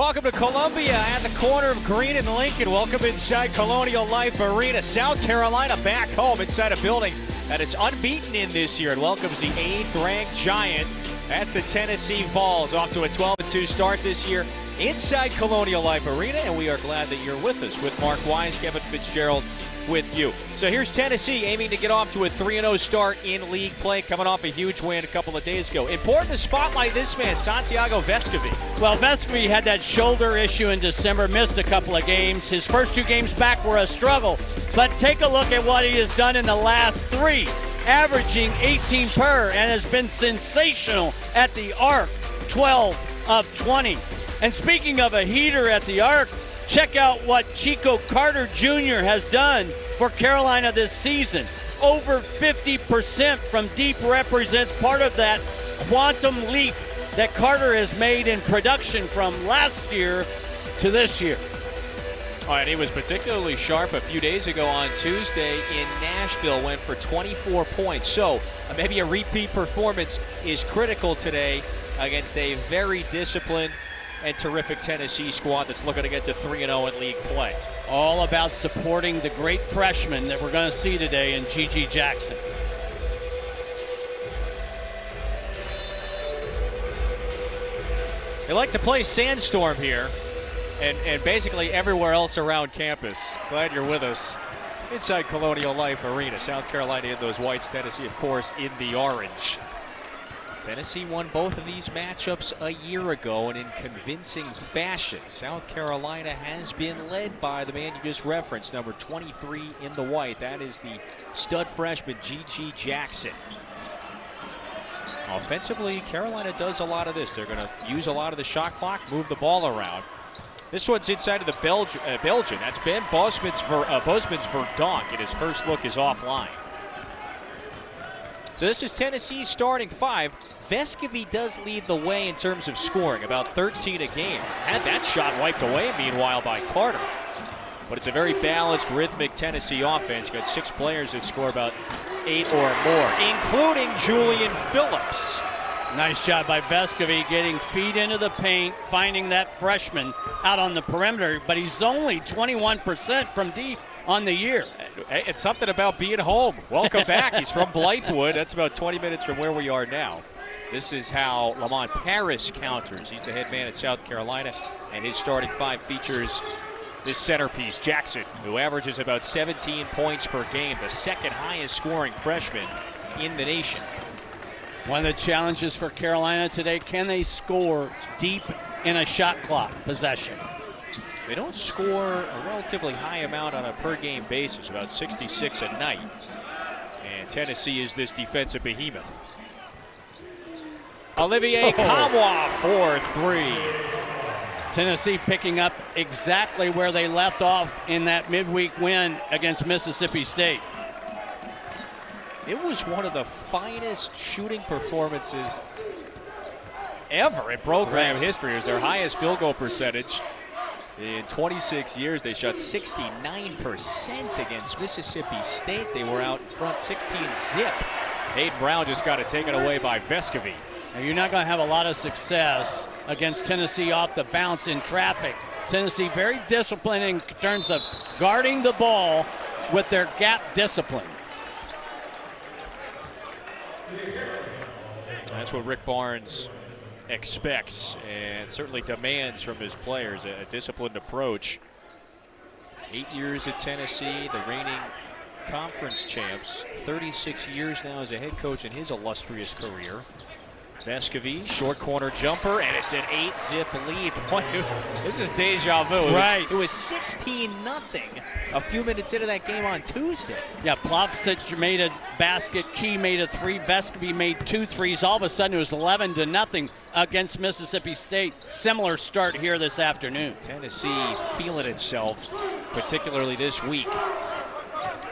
Welcome to Columbia at the corner of Green and Lincoln. Welcome inside Colonial Life Arena. South Carolina back home inside a building that is unbeaten in this year. It welcomes the 8th-ranked Giant. That's the Tennessee Vols, off to a 12-2 start this year inside Colonial Life Arena, and we are glad that you're with us. With Mark Wise, Kevin Fitzgerald with you. So here's Tennessee aiming to get off to a 3-0 start in league play, coming off a huge win a couple of days ago. Important to spotlight this man, Santiago Vescovi. Well, Vescovi had that shoulder issue in December, missed a couple of games. His first 2 games back were a struggle, but take a look at what he has done in the last 3, averaging 18 per, and has been sensational at the arc, 12 of 20. And speaking of a heater at the arc, check out what Chico Carter Jr. has done for Carolina this season. Over 50% from deep represents part of that quantum leap that Carter has made in production from last year to this year. All right, he was particularly sharp a few days ago on Tuesday in Nashville, went for 24 points. So maybe a repeat performance is critical today against a very disciplined and terrific Tennessee squad that's looking to get to 3-0 in league play. All about supporting the great freshman that we're going to see today in G.G. Jackson. They like to play Sandstorm here and basically everywhere else around campus. Glad you're with us inside Colonial Life Arena. South Carolina in those whites, Tennessee, of course, in the orange. Tennessee won both of these matchups a year ago and in convincing fashion. South Carolina has been led by the man you just referenced, number 23 in the white. That is the stud freshman, G.G. Jackson. Offensively, Carolina does a lot of this. They're going to use a lot of the shot clock, move the ball around. This one's inside of the Belgian. That's Ben Bosman's Verdonk, and his first look is offline. So this is Tennessee's starting 5. Vescovi does lead the way in terms of scoring, about 13 a game. Had that shot wiped away, meanwhile, by Carter. But it's a very balanced, rhythmic Tennessee offense. You've got 6 players that score about 8 or more, including Julian Phillips. Nice job by Vescovi getting feet into the paint, finding that freshman out on the perimeter, but he's only 21% from deep on the year. It's something about being home. Welcome back. He's from Blythewood. That's about 20 minutes from where we are now. This is how Lamont Paris counters. He's the head man at South Carolina, and his starting 5 features this centerpiece, Jackson, who averages about 17 points per game, the second highest scoring freshman in the nation. One of the challenges for Carolina today, can they score deep in a shot clock possession? They don't score a relatively high amount on a per-game basis, about 66 a night. And Tennessee is this defensive behemoth. Olivier Nkamhoua for 3. Tennessee picking up exactly where they left off in that midweek win against Mississippi State. It was one of the finest shooting performances ever in program history. It was their highest field goal percentage. In 26 years, they shot 69% against Mississippi State. They were out in front 16-zip. Hayden Brown just got it taken away by Vescovi. Now, you're not going to have a lot of success against Tennessee off the bounce in traffic. Tennessee very disciplined in terms of guarding the ball with their gap discipline. That's what Rick Barnes expects and certainly demands from his players, a disciplined approach. 8 years at Tennessee, the reigning conference champs, 36 years now as a head coach in his illustrious career. Vescovi, short corner jumper, and it's an 8-zip lead. This is deja vu. Right. It was 16-0 a few minutes into that game on Tuesday. Yeah, Plavsic made a basket, Key made a 3, Vescovi made 2 threes. All of a sudden it was 11-0 against Mississippi State. Similar start here this afternoon. Tennessee feeling itself, particularly this week.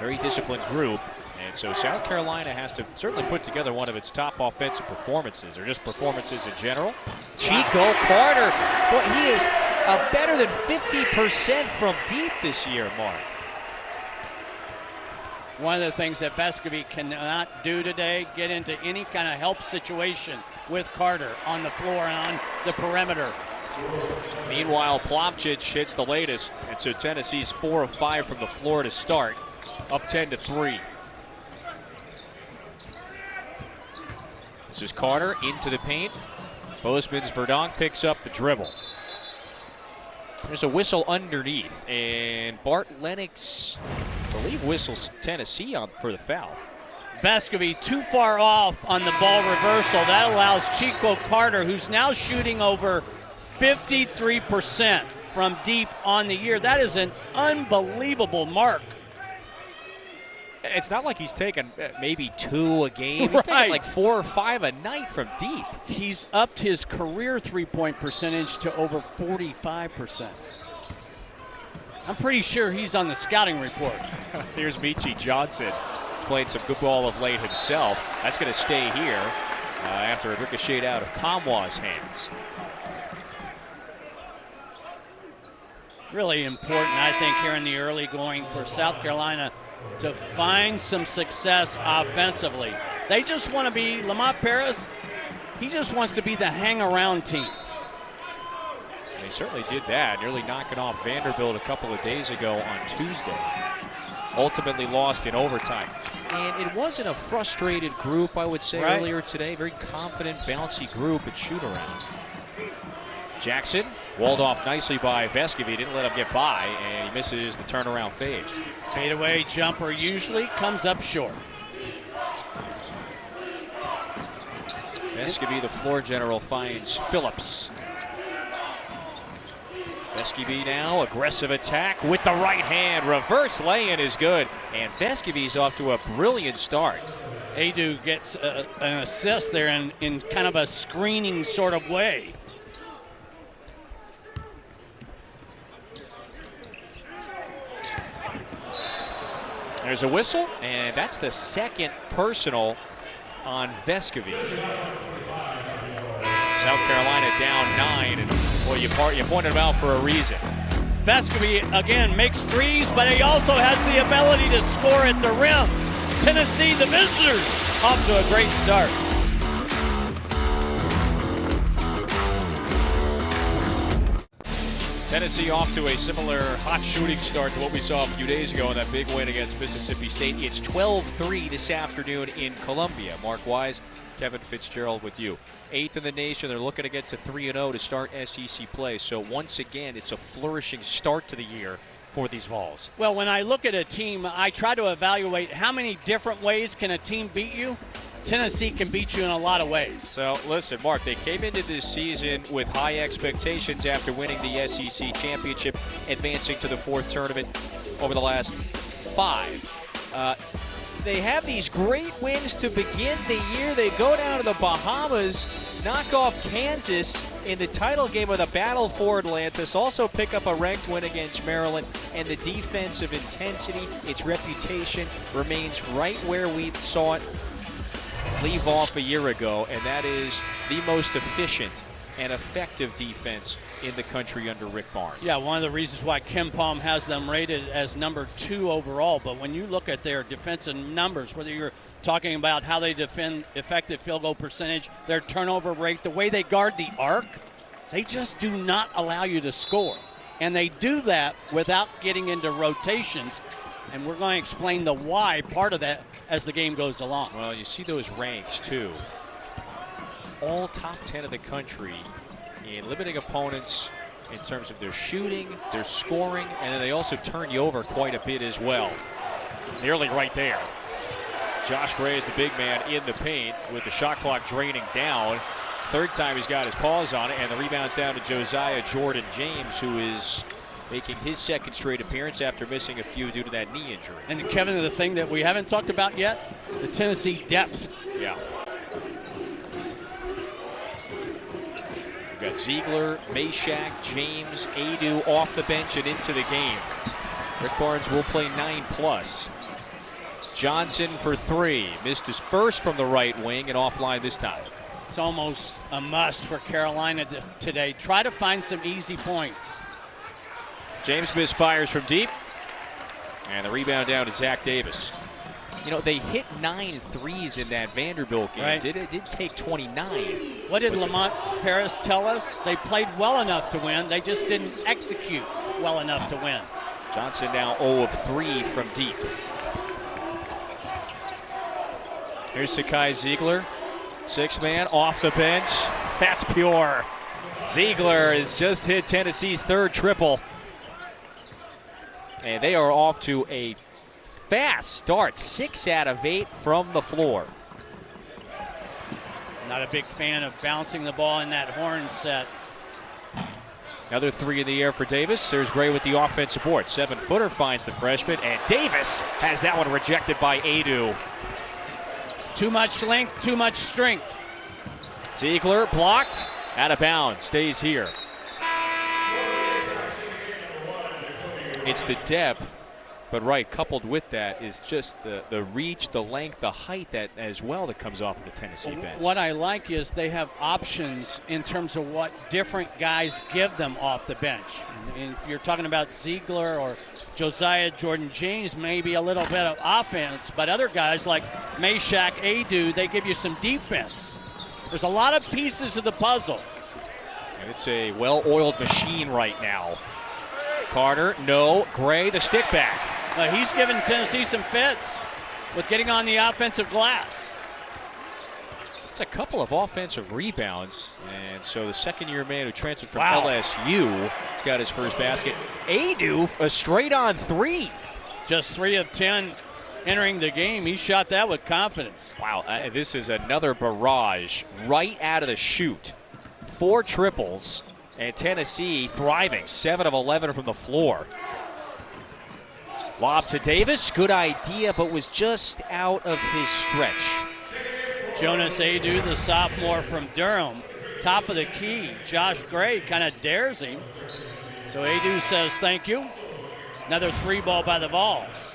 Very disciplined group. And so South Carolina has to certainly put together one of its top offensive performances, or just performances in general. Chico Carter, boy, he is better than 50% from deep this year, Mark. One of the things that Vescovi cannot do today, get into any kind of help situation with Carter on the floor and on the perimeter. Meanwhile, Plopchich hits the latest, and so Tennessee's 4 of 5 from the floor to start, up 10-3. This is Carter into the paint. Bozeman's Verdonk picks up the dribble. There's a whistle underneath, and Bart Lennox, I believe, whistles Tennessee on for the foul. Vescovy too far off on the ball reversal. That allows Chico Carter, who's now shooting over 53% from deep on the year. That is an unbelievable mark. It's not like he's taking maybe 2 a game. He's taking like 4 or 5 a night from deep. He's upped his career three-point percentage to over 45%. I'm pretty sure he's on the scouting report. Here's Michi Johnson. He's played some good ball of late himself. That's going to stay here after it ricocheted out of Kamwa's hands. Really important, I think, here in the early going for South Carolina to find some success offensively. They just want to be, Lamont Paris, he just wants to be the hang-around team. They certainly did that, nearly knocking off Vanderbilt a couple of days ago on Tuesday. Ultimately lost in overtime. And it wasn't a frustrated group, I would say, earlier today. Very confident, bouncy group at shoot-around. Jackson walled off nicely by Vescovy. Didn't let him get by, and he misses the turnaround fade. Fadeaway jumper usually comes up short. Vescovy, the floor general, finds Phillips. Vescovy now, aggressive attack with the right hand. Reverse lay-in is good, and Vescovy's off to a brilliant start. Adu gets an assist there in kind of a screening sort of way. There's a whistle, and that's the second personal on Vescovy. South Carolina down 9, and well, you pointed him out for a reason. Vescovy again makes threes, but he also has the ability to score at the rim. Tennessee, the visitors, off to a great start. Tennessee off to a similar hot shooting start to what we saw a few days ago in that big win against Mississippi State. It's 12-3 this afternoon in Columbia. Mark Wise, Kevin Fitzgerald with you. 8th in the nation. They're looking to get to 3-0 to start SEC play. So once again, it's a flourishing start to the year for these Vols. Well, when I look at a team, I try to evaluate how many different ways can a team beat you. Tennessee can beat you in a lot of ways. So listen, Mark, they came into this season with high expectations after winning the SEC championship, advancing to the 4th tournament over the last 5. They have these great wins to begin the year. They go down to the Bahamas, knock off Kansas in the title game of the Battle for Atlantis, also pick up a ranked win against Maryland, and the defensive intensity, its reputation remains right where we saw it leave off a year ago, and that is the most efficient and effective defense in the country under Rick Barnes. Yeah, one of the reasons why KenPom has them rated as number 2 overall, but when you look at their defensive numbers, whether you're talking about how they defend effective field goal percentage, their turnover rate, the way they guard the arc, they just do not allow you to score. And they do that without getting into rotations, and we're going to explain the why part of that as the game goes along. Well, you see those ranks too. All top 10 of the country in limiting opponents in terms of their shooting, their scoring, and then they also turn you over quite a bit as well. Nearly right there. Josh Gray is the big man in the paint with the shot clock draining down. 3rd time he's got his paws on it, and the rebound's down to Josiah Jordan James, who is making his 2nd straight appearance after missing a few due to that knee injury. And Kevin, the thing that we haven't talked about yet, the Tennessee depth. Yeah. We've got Ziegler, Meshack, James, Adu off the bench and into the game. Rick Barnes will play 9+. Johnson for 3. Missed his first from the right wing and offline this time. It's almost a must for Carolina today. Try to find some easy points. James misfires from deep, and the rebound down to Zach Davis. You know, they hit 9 threes in that Vanderbilt game. Right. It did take 29. What did Lamont Paris tell us? They played well enough to win. They just didn't execute well enough to win. Johnson now 0 of 3 from deep. Here's Sakai Ziegler. 6-man off the bench. That's pure. Ziegler has just hit Tennessee's 3rd triple. And they are off to a fast start. 6 out of 8 from the floor. Not a big fan of bouncing the ball in that horn set. Another 3 in the air for Davis. There's Gray with the offensive board. 7-footer finds the freshman, and Davis has that one rejected by Adu. Too much length, too much strength. Ziegler blocked, out of bounds, stays here. It's the depth, but right, coupled with that is just the reach, the length, the height that as well that comes off of the Tennessee bench. What I like is they have options in terms of what different guys give them off the bench. And if you're talking about Ziegler or Josiah Jordan James, maybe a little bit of offense, but other guys like Meshack Adu, they give you some defense. There's a lot of pieces of the puzzle. And it's a well-oiled machine right now. Carter, no. Gray, the stick back. He's given Tennessee some fits with getting on the offensive glass. It's a couple of offensive rebounds. And so the second-year man who transferred from Wow. LSU has got his first basket. Adu, a straight-on 3. Just 3 of 10 entering the game. He shot that with confidence. Wow, this is another barrage right out of the chute. 4 triples, and Tennessee thriving. 7 of 11 from the floor. Lob to Davis, good idea, but was just out of his stretch. Jonas Adu, the sophomore from Durham, top of the key. Josh Gray kind of dares him. So Adu says thank you. Another 3 ball by the Vols.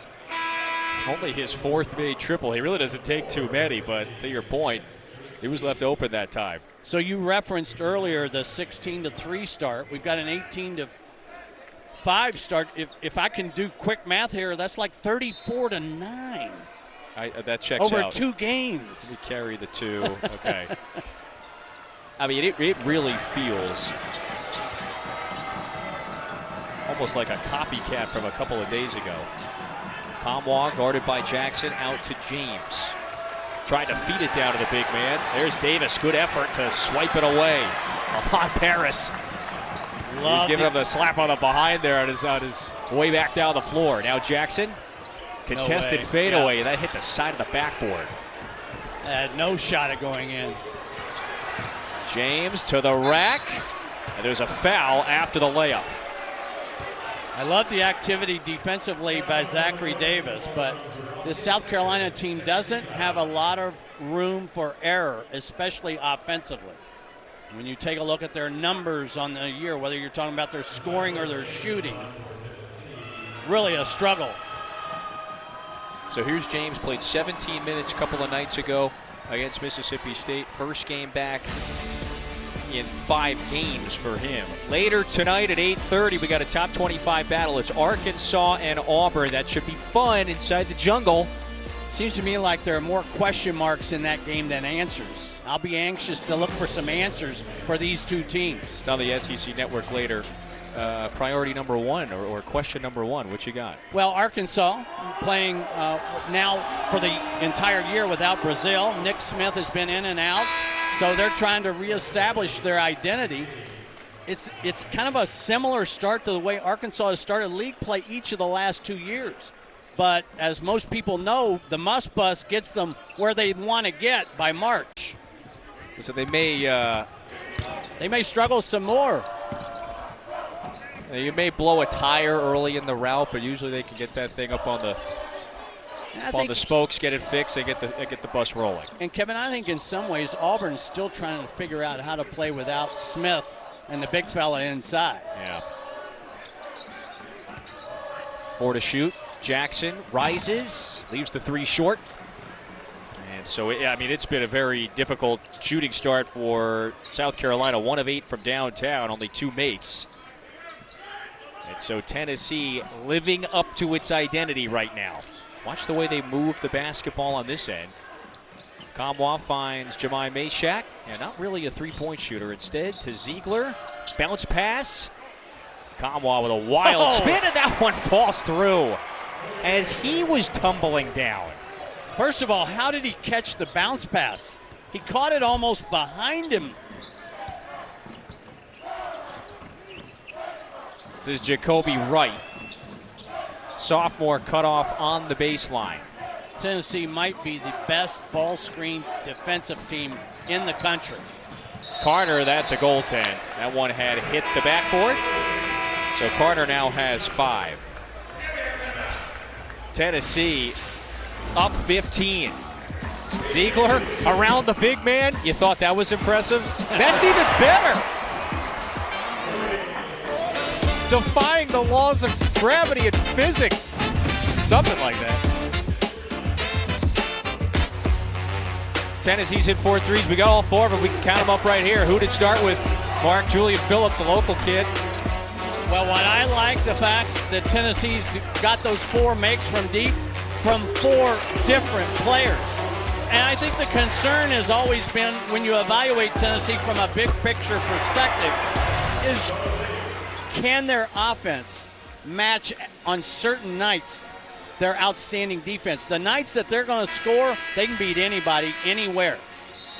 Only his 4th made triple. He really doesn't take too many, but to your point, he was left open that time. So you referenced earlier the 16-3 start. We've got an 18-5 start. If I can do quick math here, that's like 34-9. That checks over out. 2 games. We carry the 2. Okay. I mean, it really feels almost like a copycat from a couple of days ago. Kamwa guarded by Jackson, out to James. Trying to feed it down to the big man. There's Davis. Good effort to swipe it away. Lamont Paris. He's giving him the slap on the behind there on his way back down the floor. Now Jackson. Contested fadeaway. Yeah. That hit the side of the backboard. Had no shot at going in. James to the rack. And there's a foul after the layup. I love the activity defensively by Zachary Davis, but this South Carolina team doesn't have a lot of room for error, especially offensively. When you take a look at their numbers on the year, whether you're talking about their scoring or their shooting, really a struggle. So here's James, played 17 minutes a couple of nights ago against Mississippi State. First game back in 5 games for him. Later tonight at 8:30, we got a top 25 battle. It's Arkansas and Auburn. That should be fun inside the jungle. Seems to me like there are more question marks in that game than answers. I'll be anxious to look for some answers for these 2 teams. It's on the SEC Network later. Priority number 1 or question number 1. What you got? Well, Arkansas playing now for the entire year without Brazil. Nick Smith has been in and out, so they're trying to reestablish their identity. It's kind of a similar start to the way Arkansas has started league play each of the last 2 years. But as most people know, the Muss Bus gets them where they want to get by March. So they may struggle some more. You may blow a tire early in the route, but usually they can get that thing up on the spokes, get it fixed, and get the bus rolling. And Kevin, I think in some ways Auburn's still trying to figure out how to play without Smith and the big fella inside. Yeah. 4 to shoot. Jackson rises, leaves the 3 short. And so, it's been a very difficult shooting start for South Carolina. 1 of 8 from downtown, only 2 makes. And so Tennessee living up to its identity right now. Watch the way they move the basketball on this end. Nkamhoua finds Jahmai Mashack, and not really a three-point shooter. Instead, to Ziegler. Bounce pass. Nkamhoua with a wild spin, and that one falls through as he was tumbling down. First of all, how did he catch the bounce pass? He caught it almost behind him. This is Jacoby Wright. Sophomore cut off on the baseline. Tennessee might be the best ball screen defensive team in the country. Carter, that's a goaltend. That one had hit the backboard. So Carter now has 5. Tennessee up 15. Ziegler around the big man. You thought that was impressive? That's even better. Defying the laws of gravity and physics. Something like that. Tennessee's hit 4 threes. We got all 4 of them. We can count them up right here. Who did start with? Mark Julian Phillips, a local kid. Well, what I like the fact that Tennessee's got those 4 makes from deep from 4 different players. And I think the concern has always been, when you evaluate Tennessee from a big picture perspective, is can their offense match on certain nights their outstanding defense? The nights that they're going to score, they can beat anybody, anywhere.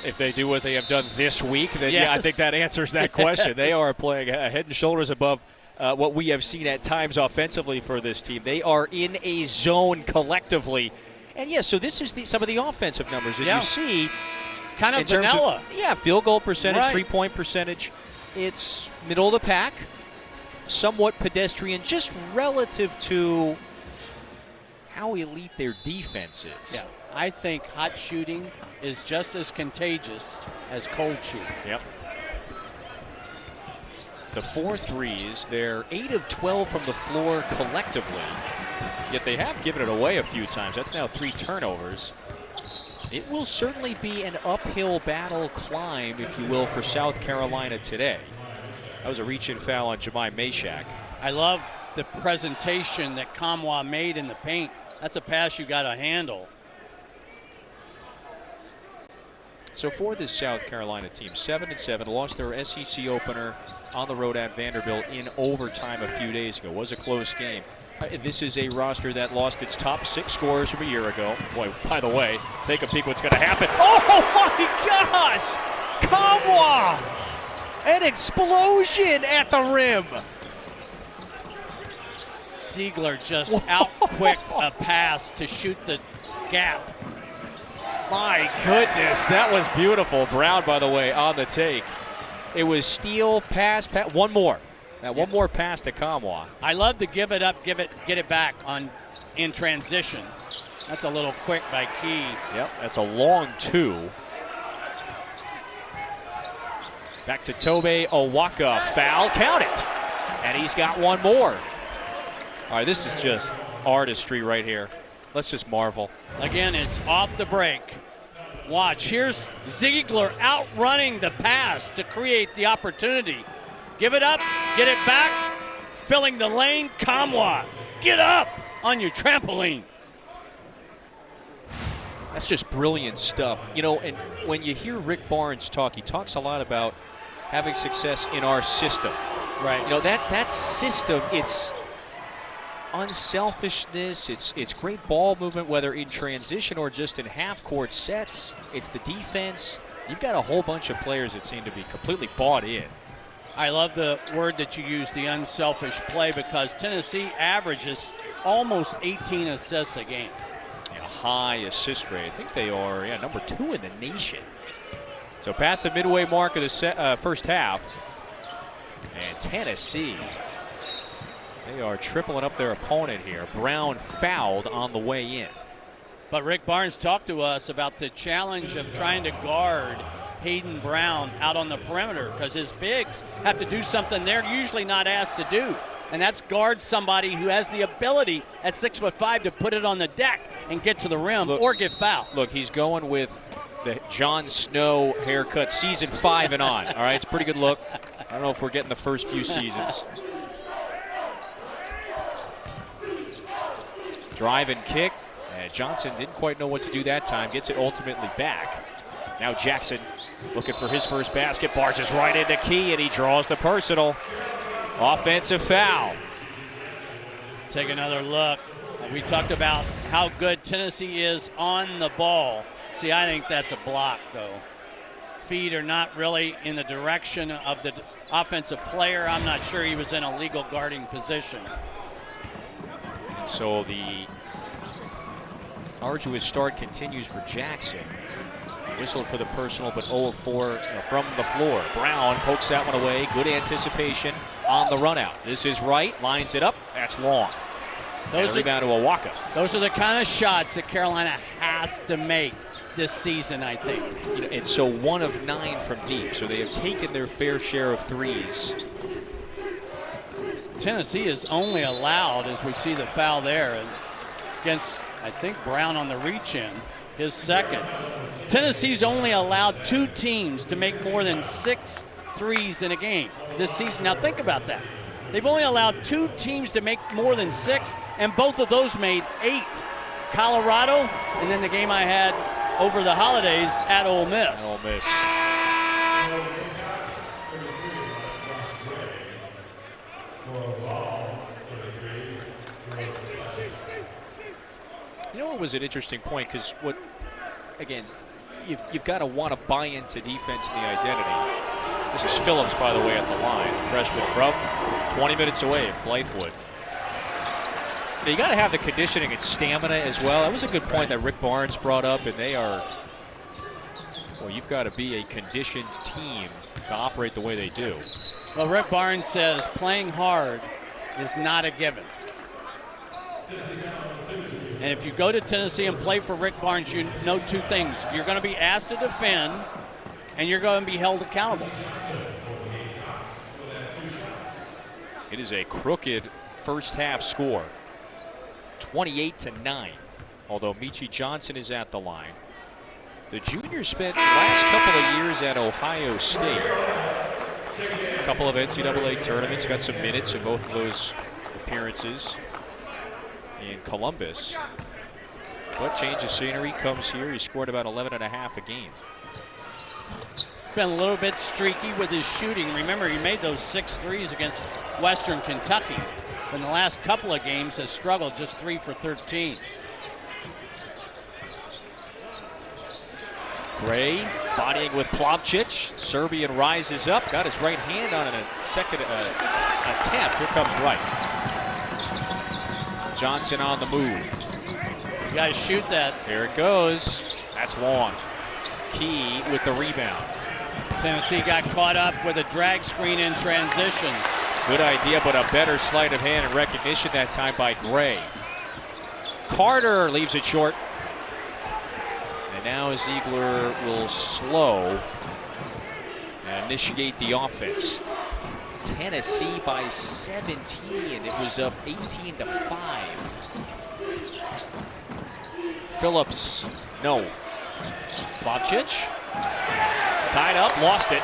If they do what they have done this week, then Yes. yeah, I think that answers that question. Yes. They are playing head and shoulders above what we have seen at times offensively for this team. They are in a zone collectively. And yeah, so this is some of the offensive numbers that you see. Kind of in terms vanilla. Yeah, field goal percentage, Right. three-point percentage. It's middle of the pack, somewhat pedestrian, just relative to how elite their defense is. Yeah, I think hot shooting is just as contagious as cold shooting. Yep. The 4 threes, they're 8 of 12 from the floor collectively, yet they have given it away a few times. That's now 3 turnovers. It will certainly be an uphill battle climb, if you will, for South Carolina today. That was a reach-in foul on Jahmai Mashack. I love the presentation that Nkamhoua made in the paint. That's a pass you got to handle. So for this South Carolina team, 7-7, lost their SEC opener on the road at Vanderbilt in overtime a few days ago. It was a close game. This is a roster that lost its top 6 scorers from a year ago. Boy, by the way, take a peek what's going to happen. Oh my gosh! Nkamhoua! An explosion at the rim. Ziegler just outquicked a pass to shoot the gap. My goodness, that was beautiful. Brown, by the way, on the take. It was steal, pass, one more. One more pass to Nkamhoua. I love the give it up, get it back in transition. That's a little quick by Key. Yep, that's a long 2. Back to Tobe Awaka. Foul, count it. And he's got one more. All right, this is just artistry right here. Let's just marvel. Again, it's off the break. Watch, here's Ziegler outrunning the pass to create the opportunity. Give it up, get it back, filling the lane. Nkamhoua, get up on your trampoline. That's just brilliant stuff. You know, and when you hear Rick Barnes talk, he talks a lot about having success in our system. Right. You know, that system, it's unselfishness, it's great ball movement, whether in transition or just in half-court sets. It's the defense. You've got a whole bunch of players that seem to be completely bought in. I love the word that you use, the unselfish play, because Tennessee averages almost 18 assists a game. A high assist rate. I think they are number 2 in the nation. So past the midway mark of the first half. And Tennessee, they are tripling up their opponent here. Brown fouled on the way in. But Rick Barnes talked to us about the challenge of trying to guard Hayden Brown out on the perimeter, because his bigs have to do something they're usually not asked to do, and that's guard somebody who has the ability at 6'5" to put it on the deck and get to the rim or get fouled. Look, he's going with the Jon Snow haircut, season 5 and on. All right, it's a pretty good look. I don't know if we're getting the first few seasons. Drive and kick. And Johnson didn't quite know what to do that time, gets it ultimately back. Now Jackson looking for his first basket, barges right into Key, and he draws the personal. Offensive foul. Take another look. We talked about how good Tennessee is on the ball. See, I think that's a block, though. Feet are not really in the direction of the offensive player. I'm not sure he was in a legal guarding position. And so the arduous start continues for Jackson. Whistled for the personal, but 0 of 4 from the floor. Brown pokes that one away. Good anticipation on the run out. This is right, lines it up. That's long. Those rebound to Awaka. Those are the kind of shots that Carolina has to make this season, I think. And so 1 of 9 from deep. So they have taken their fair share of threes. Tennessee is only allowed, as we see the foul there, against, I think, Brown on the reach-in, his second. Tennessee's only allowed 2 teams to make more than 6 threes in a game this season. Now think about that. They've only allowed 2 teams to make more than 6, and both of those made 8. Colorado, and then the game I had over the holidays at Ole Miss. Ole Miss. You know what was an interesting point, because what, again, you've got to want to buy into defense and the identity. This is Phillips, by the way, at the line, a freshman from 20 minutes away at Blythewood. Now, you got to have the conditioning and stamina as well. That was a good point that Rick Barnes brought up, and they are, well, you've got to be a conditioned team to operate the way they do. Well, Rick Barnes says playing hard is not a given. And if you go to Tennessee and play for Rick Barnes, you know 2 things. You're going to be asked to defend, and you're going to be held accountable. It is a crooked first half score, 28-9, although Meechie Johnson is at the line. The junior spent the last couple of years at Ohio State. A couple of NCAA tournaments, got some minutes in both of those appearances in Columbus. But change of scenery comes here. He scored about 11.5 a game. Been a little bit streaky with his shooting. Remember, he made those 6 threes against Western Kentucky. In the last couple of games has struggled, just 3 for 13. Gray bodying with Plavcic. Serbian rises up, got his right hand on a second attempt. Here comes Wright. Johnson on the move. You got to shoot that. Here it goes. That's long. Key with the rebound. Tennessee got caught up with a drag screen in transition. Good idea, but a better sleight of hand and recognition that time by Gray. Carter leaves it short. And now Ziegler will slow and initiate the offense. Tennessee by 17. It was up 18-5. Phillips, no. Plavcic, tied up, lost it.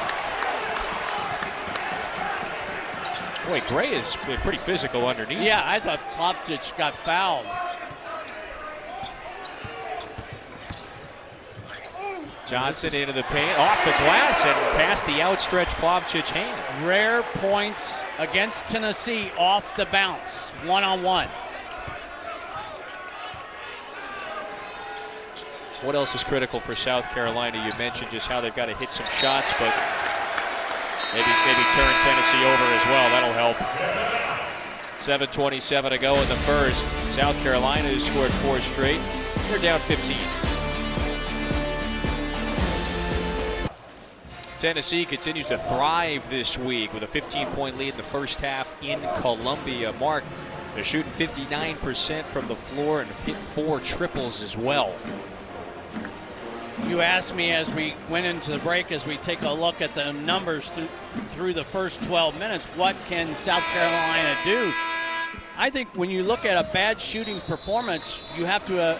Boy, Gray is pretty physical underneath. Yeah, I thought Plavcic got fouled. Johnson into the paint, off the glass, and past the outstretched Plavcic hand. Rare points against Tennessee off the bounce, one-on-one. What else is critical for South Carolina? You mentioned just how they've got to hit some shots, but maybe turn Tennessee over as well. That'll help. 7:27 to go in the first. South Carolina has scored 4 straight. They're down 15. Tennessee continues to thrive this week with a 15-point lead in the first half in Columbia. Mark, they're shooting 59% from the floor and hit 4 triples as well. You asked me as we went into the break, as we take a look at the numbers through the first 12 minutes, what can South Carolina do? I think when you look at a bad shooting performance, you have to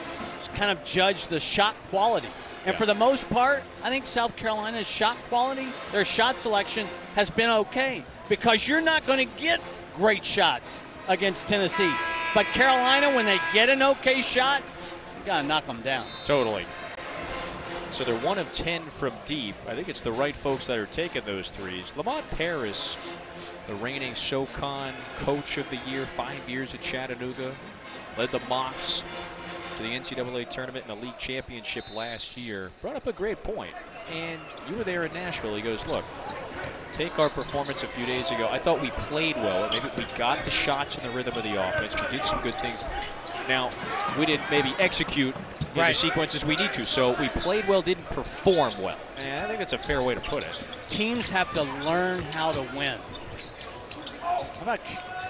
kind of judge the shot quality. And for the most part, I think South Carolina's shot quality, their shot selection has been okay, because you're not going to get great shots against Tennessee. But Carolina, when they get an okay shot, You got to knock them down. Totally. So they're 1 of 10 from deep. I think it's the right folks that are taking those threes. Lamont Paris, the reigning SoCon Coach of the Year, 5 years at Chattanooga, led the Mocs to the NCAA tournament and the league championship last year, brought up a great point. And you were there in Nashville. He goes, look, take our performance a few days ago. I thought we played well. Maybe we got the shots and the rhythm of the offense. We did some good things. Now, we didn't maybe execute in the sequences we need to. So we played well, didn't perform well. And I think that's a fair way to put it. Teams have to learn how to win. How about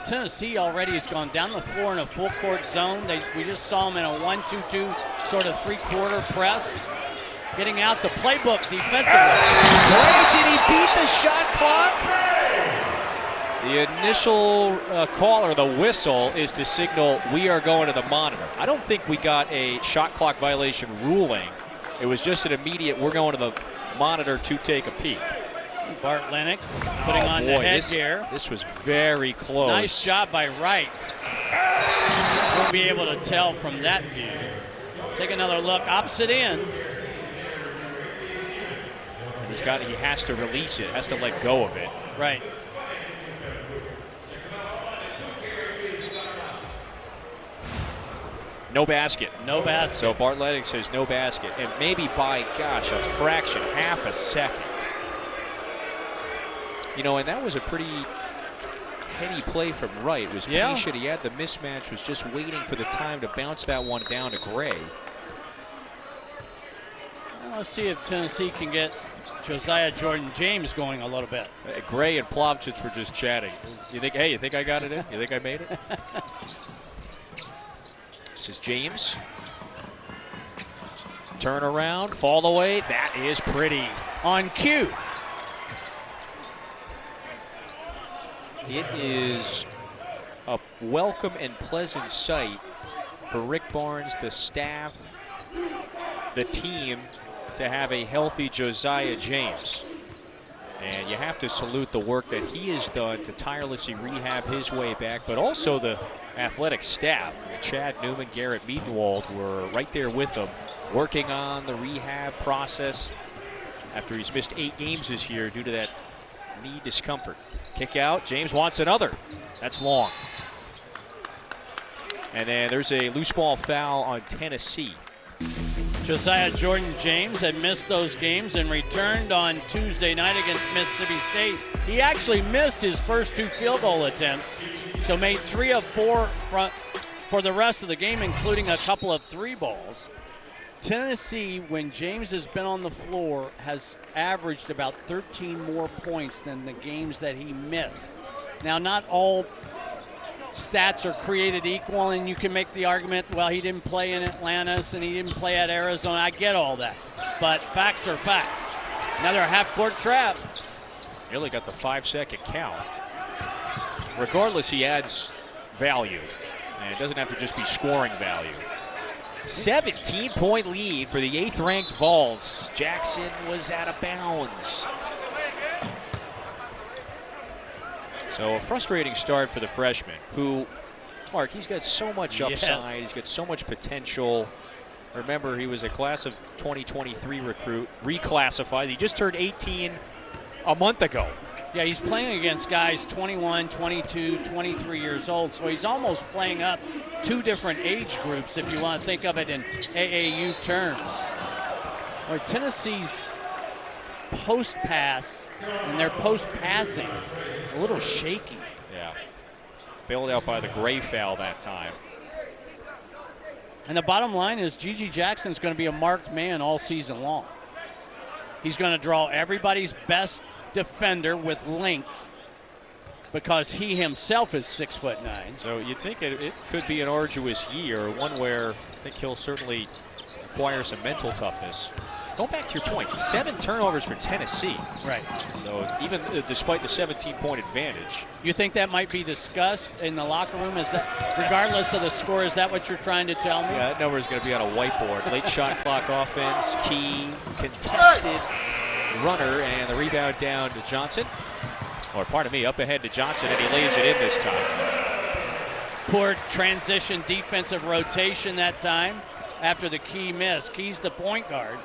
Tennessee already has gone down the floor in a full court zone. We just saw them in a 1-2-2 sort of 3-quarter press. Getting out the playbook defensively. Gray, did he beat the shot clock? The initial call or the whistle is to signal we are going to the monitor. I don't think we got a shot clock violation ruling. It was just an immediate, we're going to the monitor to take a peek. Bart Lennox putting on the headgear. This was very close. Nice job by Wright. We'll be able to tell from that view. Take another look, opposite end. He has to release it, has to let go of it. Right. No basket. No basket. So Bart Lennox says no basket. And maybe by, gosh, a fraction, half a second. You know, and that was a pretty heady play from Wright. It was patient. He had the mismatch, was just waiting for the time to bounce that one down to Gray. Well, let's see if Tennessee can get Josiah Jordan-James going a little bit. Gray and Plavsic were just chatting. You think I got it in? You think I made it? This is James. Turn around, fall away. That is pretty. On cue. It is a welcome and pleasant sight for Rick Barnes, the staff, the team, to have a healthy Josiah James. And you have to salute the work that he has done to tirelessly rehab his way back, but also the athletic staff. Chad Newman, Garrett Miedenwald were right there with him, working on the rehab process after he's missed 8 games this year due to that knee discomfort. Kick out, James wants another. That's long. And then there's a loose ball foul on Tennessee. Josiah Jordan-James had missed those games and returned on Tuesday night against Mississippi State. He actually missed his first 2 field goal attempts, so made 3 of 4 for the rest of the game, including a couple of 3 balls. Tennessee, when James has been on the floor, has averaged about 13 more points than the games that he missed. Now, not all stats are created equal, and you can make the argument, well, he didn't play in Atlantis and he didn't play at Arizona. I get all that, but facts are facts. Another half-court trap. Nearly got the 5-second count. Regardless, he adds value, and it doesn't have to just be scoring value. 17-point lead for the 8th-ranked Vols. Jackson was out of bounds. So a frustrating start for the freshman, who, Mark, he's got so much upside, he's got so much potential. Remember, he was a class of 2023 recruit, reclassified. He just turned 18 a month ago. Yeah, he's playing against guys 21, 22, 23 years old, so he's almost playing up 2 different age groups if you want to think of it in AAU terms. Or Tennessee's post-pass and their post-passing a little shaky. Yeah. Bailed out by the Gray foul that time. And the bottom line is G.G. Jackson's going to be a marked man all season long. He's going to draw everybody's best defender with length because he himself is 6'9". So you'd think it could be an arduous year, one where I think he'll certainly acquire some mental toughness. Going back to your point, 7 turnovers for Tennessee. Right. So even despite the 17-point advantage. You think that might be discussed in the locker room? Is that, regardless of the score, is that what you're trying to tell me? Yeah, that number is going to be on a whiteboard. Late shot clock offense, key, contested runner, and the rebound down to Johnson. Or pardon me, up ahead to Johnson, and he lays it in this time. Poor transition defensive rotation that time. after the Key miss. Key's the point guard,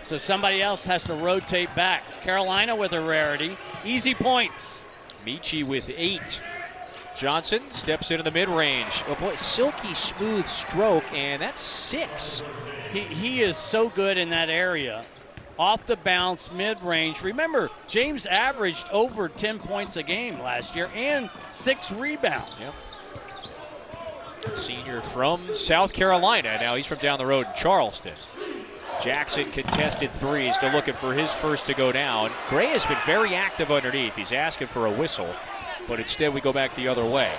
so somebody else has to rotate back. Carolina with a rarity. Easy points. Michi with 8. Johnson steps into the mid-range. Oh boy, silky smooth stroke, and that's 6. He is so good in that area. Off the bounce, mid-range. Remember, James averaged over 10 points a game last year and 6 rebounds. Yep. Senior from South Carolina. Now he's from down the road in Charleston. Jackson contested threes. They're looking for his first to go down. Gray has been very active underneath. He's asking for a whistle, but instead we go back the other way.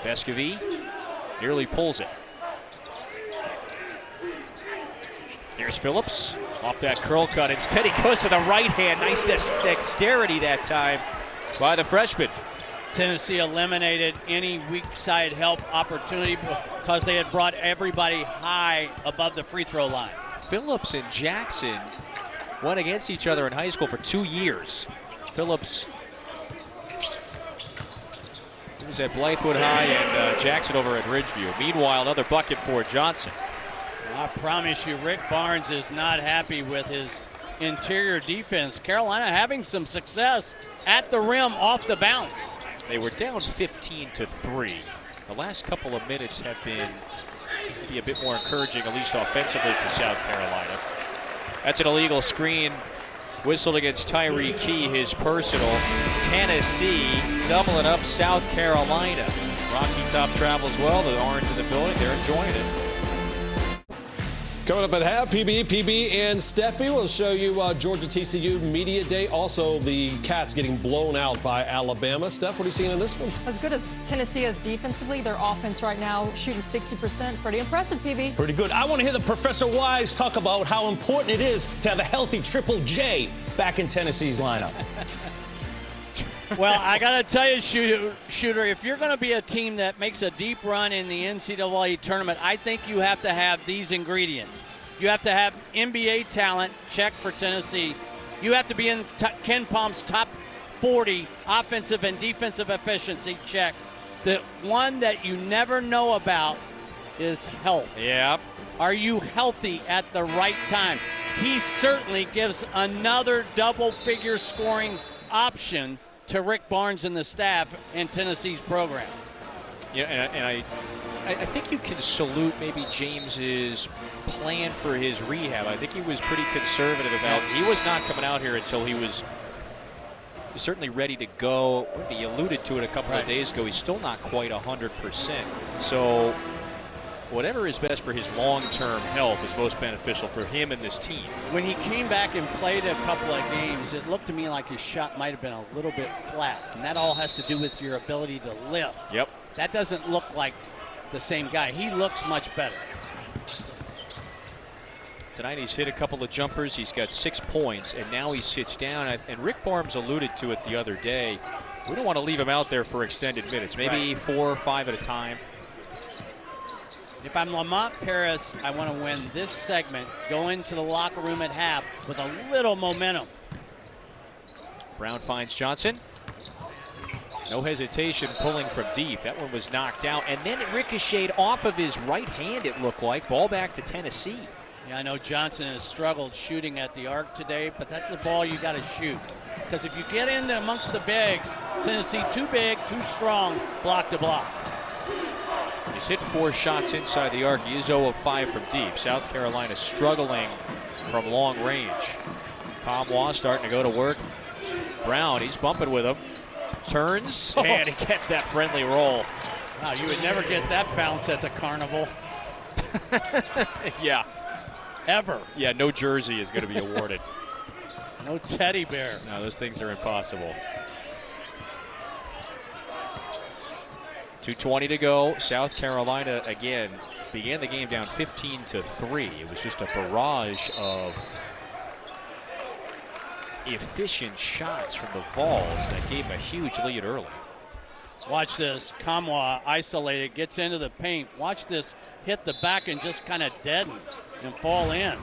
Vescovi nearly pulls it. Here's Phillips off that curl cut. Instead, he goes to the right hand. Nice dexterity that time by the freshman. Tennessee eliminated any weak side help opportunity because they had brought everybody high above the free throw line. Phillips and Jackson went against each other in high school for 2 years. Phillips was at Blythewood High and Jackson over at Ridgeview. Meanwhile, another bucket for Johnson. I promise you, Rick Barnes is not happy with his interior defense. Carolina having some success at the rim off the bounce. They were down 15-3. The last couple of minutes have been maybe a bit more encouraging, at least offensively, for South Carolina. That's an illegal screen. Whistled against Tyree Key, his personal. Tennessee doubling up South Carolina. Rocky Top travels well. The Orange in the building. They're enjoying it. Coming up at half, PB and Steffi will show you Georgia TCU Media Day. Also, the Cats getting blown out by Alabama. Steph, what are you seeing in this one? As good as Tennessee is defensively, their offense right now shooting 60%. Pretty impressive, PB. Pretty good. I want to hear the Professor Wise talk about how important it is to have a healthy Triple J back in Tennessee's lineup. Well, I got to tell you, Shooter, if you're going to be a team that makes a deep run in the NCAA tournament, I think you have to have these ingredients. You have to have NBA talent, check for Tennessee. You have to be in Ken Palm's top 40 offensive and defensive efficiency, check. The one that you never know about is health. Yep. Are you healthy at the right time? He certainly gives another double-figure scoring option to Rick Barnes and the staff in Tennessee's program. Yeah, and I think you can salute maybe James's plan for his rehab. I think he was pretty conservative about it. He was not coming out here until he was certainly ready to go. He alluded to it a couple of days ago. He's still not quite 100%. So whatever is best for his long-term health is most beneficial for him and this team. When he came back and played a couple of games, it looked to me like his shot might have been a little bit flat, and that all has to do with your ability to lift. Yep. That doesn't look like the same guy. He looks much better. Tonight he's hit a couple of jumpers. He's got 6 points, and now he sits down. And Rick Barnes alluded to it the other day. We don't want to leave him out there for extended minutes, maybe 4 or 5 at a time. If I'm Lamont Paris, I want to win this segment, go into the locker room at half with a little momentum. Brown finds Johnson. No hesitation pulling from deep. That one was knocked out. And then it ricocheted off of his right hand, it looked like. Ball back to Tennessee. Yeah, I know Johnson has struggled shooting at the arc today, but that's the ball you got to shoot. Because if you get in amongst the bigs, Tennessee too big, too strong, block to block. He's hit 4 shots inside the arc. He is 0 of 5 from deep. South Carolina struggling from long range. Comwa starting to go to work. Brown, he's bumping with him. Turns, and he gets that friendly roll. Wow, you would never get that bounce at the Carnival. Yeah. Ever. Yeah, no jersey is going to be awarded. No teddy bear. No, those things are impossible. 2:20 to go. South Carolina, again, began the game down 15-3. It was just a barrage of efficient shots from the Vols that gave them a huge lead early. Watch this. Kamwa isolated, gets into the paint. Watch this hit the back and just kind of deaden and fall in.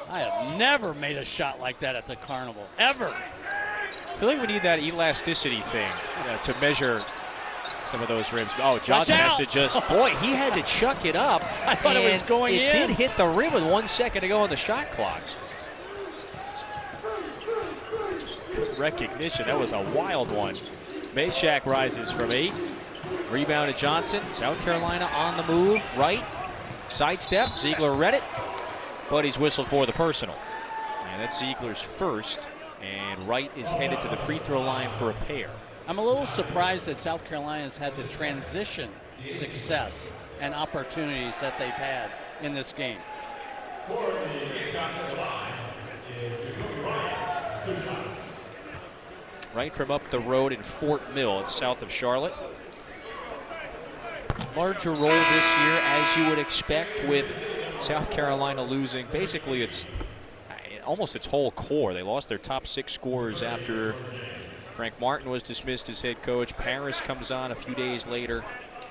I have never made a shot like that at the Carnival, ever. I feel like we need that elasticity thing to measure some of those rims. Oh, Johnson has to just, boy, he had to chuck it up. I thought it was going in. It did hit the rim with 1 second to go on the shot clock. Good recognition. That was a wild one. Mashack rises from 8. Rebound to Johnson. South Carolina on the move. Right. Sidestep. Ziegler read it, but he's whistled for the personal. And that's Ziegler's first. And Wright is headed to the free throw line for a pair. I'm a little surprised that South Carolina's had the transition success and opportunities that they've had in this game. Right from up the road in Fort Mill. It's south of Charlotte. Larger role this year, as you would expect, with South Carolina losing basically its almost its whole core. They lost their top 6 scorers after Frank Martin was dismissed as head coach. Paris comes on a few days later.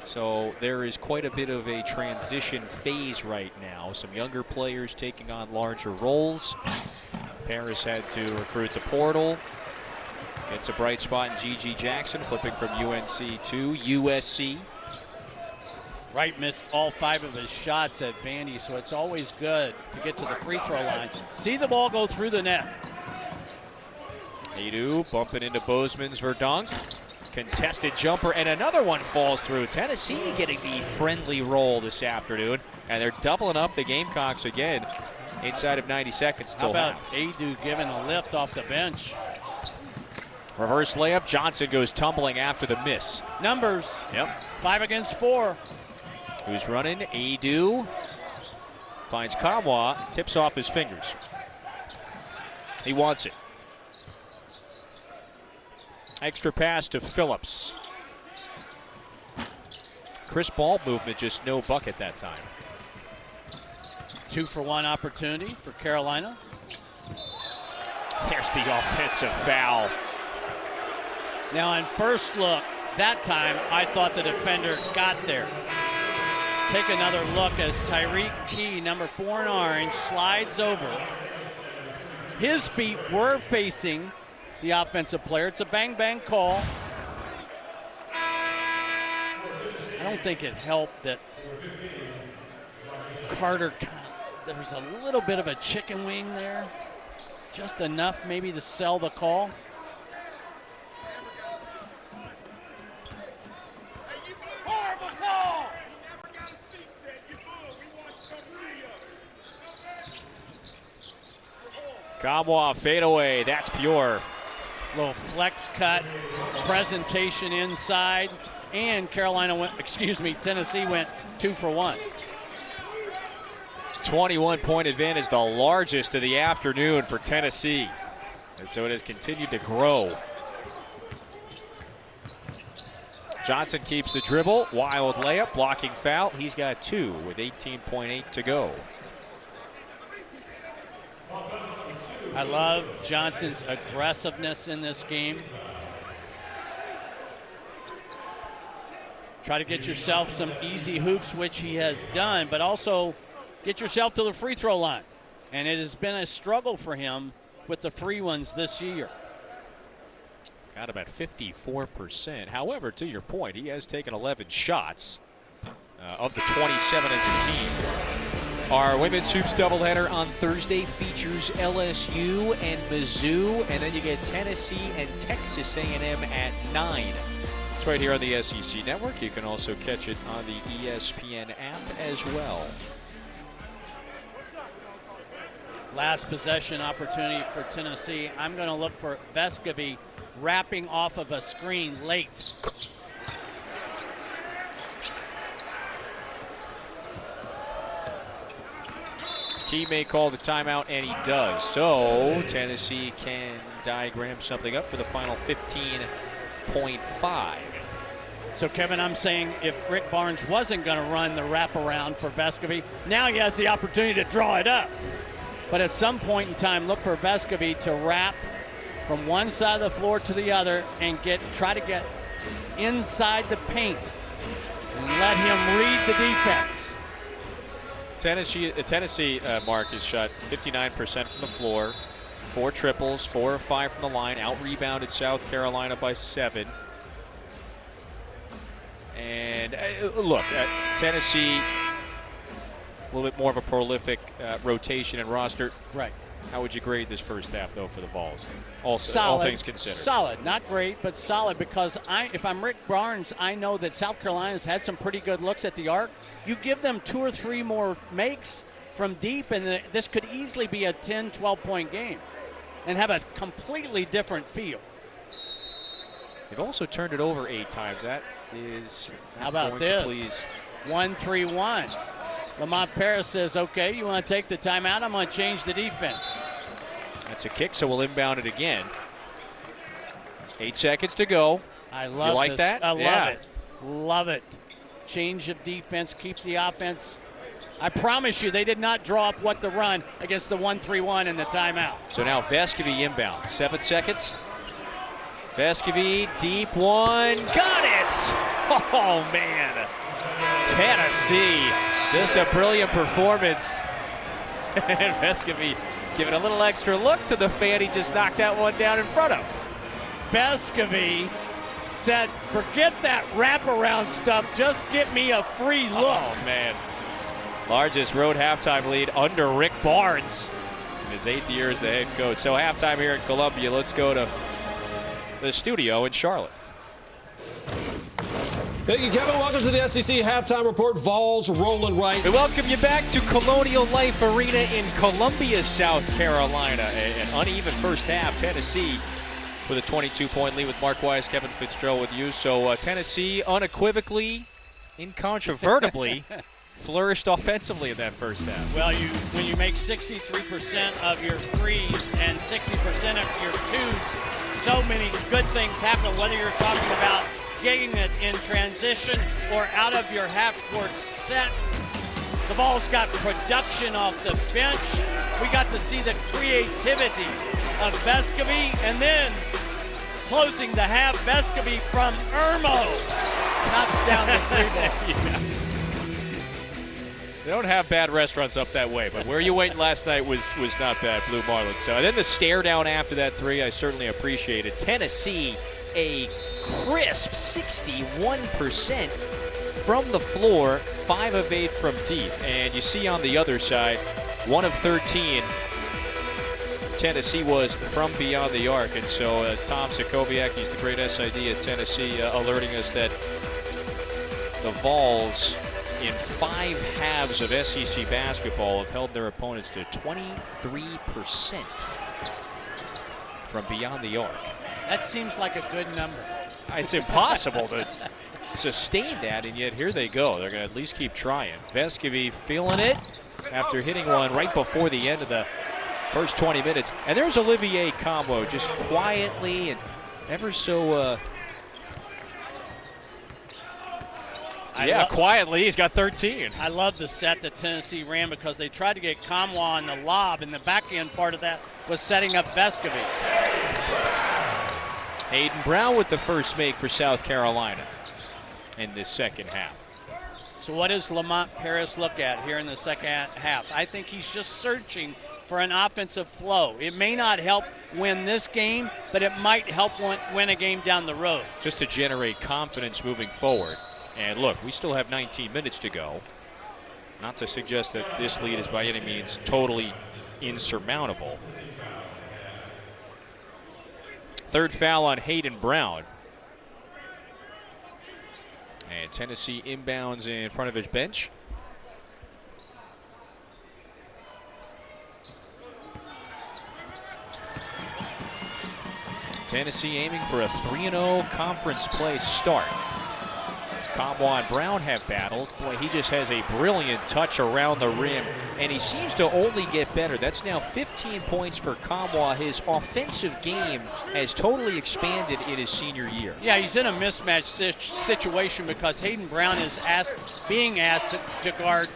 So there is quite a bit of a transition phase right now. Some younger players taking on larger roles. Paris had to recruit the portal. Gets a bright spot in G.G. Jackson, flipping from UNC to USC. Wright missed all 5 of his shots at Vandy, so it's always good to get to the free throw line. See the ball go through the net. Nadeau bumping into Bozeman's Verdonk. Contested jumper, and another one falls through. Tennessee getting the friendly roll this afternoon, and they're doubling up the Gamecocks again inside of 90 seconds. How about Nadeau giving a lift off the bench? Reverse layup. Johnson goes tumbling after the miss. Numbers. Yep. 5 against 4. Who's running? Nadeau finds Kamwa, tips off his fingers. He wants it. Extra pass to Phillips. Crisp ball movement, just no bucket that time. 2-for-1 opportunity for Carolina. There's the offensive foul. Now on first look, that time I thought the defender got there. Take another look as Tyreek Key, number 4 in orange, slides over. His feet were facing the offensive player. It's a bang-bang call. I don't think it helped that Carter, there was a little bit of a chicken wing there. Just enough maybe to sell the call. Kamwa fadeaway, that's pure. Little flex cut, presentation inside, and Tennessee went 2-for-1. 21-point advantage, the largest of the afternoon for Tennessee. And so it has continued to grow. Johnson keeps the dribble, wild layup, blocking foul. He's got 2 with 18.8 to go. I love Johnson's aggressiveness in this game. Try to get yourself some easy hoops, which he has done, but also get yourself to the free throw line. And it has been a struggle for him with the free ones this year. Got about 54%. However, to your point, he has taken 11 shots of the 27 as a team. Our women's hoops doubleheader on Thursday features LSU and Mizzou, and then you get Tennessee and Texas A&M at 9. It's right here on the SEC Network. You can also catch it on the ESPN app as well. Last possession opportunity for Tennessee. I'm going to look for Vescovi wrapping off of a screen late. He may call the timeout, and he does. So Tennessee can diagram something up for the final 15.5. So, Kevin, I'm saying if Rick Barnes wasn't going to run the wraparound for Vescovi, now he has the opportunity to draw it up. But at some point in time, look for Vescovi to wrap from one side of the floor to the other and try to get inside the paint and let him read the defense. Tennessee, Mark, has shot 59% from the floor, 4 triples, 4 of 5 from the line, out-rebounded South Carolina by 7. And look, Tennessee, a little bit more of a prolific rotation and roster. Right. How would you grade this first half, though, for the Vols? Solid. All things considered. Solid. Not great, but solid, because if I'm Rick Barnes, I know that South Carolina's had some pretty good looks at the arc. You give them 2 or 3 more makes from deep, and this could easily be a 10, 12-point game and have a completely different feel. They've also turned it over 8 times. That is How about going this? to please. 1-3-1. Lamont Paris says, okay, you want to take the timeout? I'm going to change the defense. That's a kick, so we'll inbound it again. 8 seconds to go. I love You like this. that? I love Yeah. it. Love it. Change of defense, keep the offense. I promise you, they did not draw up what to run against the 1-3-1 and the timeout. So now Vescovy inbound. 7 seconds. Vescovy, deep one. Got it! Oh, man. Tennessee. Just a brilliant performance. And Vescovy giving a little extra look to the fan he just knocked that one down in front of. Vescovy said, forget that wraparound stuff. Just get me a free look. Oh, man. Largest road halftime lead under Rick Barnes in his 8th year as the head coach. So halftime here in Columbia. Let's go to the studio in Charlotte. Thank you, Kevin. Welcome to the SEC Halftime Report. Vols rolling right. We welcome you back to Colonial Life Arena in Columbia, South Carolina. An uneven first half. Tennessee with a 22-point lead with Mark Wise, Kevin Fitzgerald with you. So Tennessee unequivocally, incontrovertibly flourished offensively in that first half. Well, when you make 63% of your threes and 60% of your twos, so many good things happen, whether you're talking about getting it in transition or out of your half-court sets. The Vols got production off the bench. We got to see the creativity of Vescovy, and then closing the half, Vescovy from Irmo knocks down the 3-ball. They don't have bad restaurants up that way, but where you went last night was not bad, Blue Marlin. So and then the stare down after that 3, I certainly appreciated. Tennessee, a crisp 61% from the floor, 5 of 8 from deep. And you see on the other side, 1 of 13. Tennessee was from beyond the arc. And so Tom Sokoviak, he's the great SID at Tennessee, alerting us that the Vols in 5 halves of SEC basketball have held their opponents to 23% from beyond the arc. That seems like a good number. It's impossible to sustain that, and yet here they go. They're going to at least keep trying. Vescovy feeling it after hitting one right before the end of the first 20 minutes. And there's Olivier Combo just quietly and ever so quietly, he's got 13. I love the set that Tennessee ran because they tried to get Kamwa on the lob, and the back end part of that was setting up Vescovy. Hayden Brown with the first make for South Carolina in this second half. So what does Lamont Paris look at here in the second half? I think he's just searching for an offensive flow. It may not help win this game, but it might help win a game down the road. Just to generate confidence moving forward. And look, we still have 19 minutes to go. Not to suggest that this lead is by any means totally insurmountable. Third foul on Hayden Brown. And Tennessee inbounds in front of his bench. Tennessee aiming for a 3-0 conference play start. Kamwa and Brown have battled. Boy, he just has a brilliant touch around the rim, and he seems to only get better. That's now 15 points for Kamwa. His offensive game has totally expanded in his senior year. Yeah, he's in a mismatch situation because Hayden Brown is being asked to guard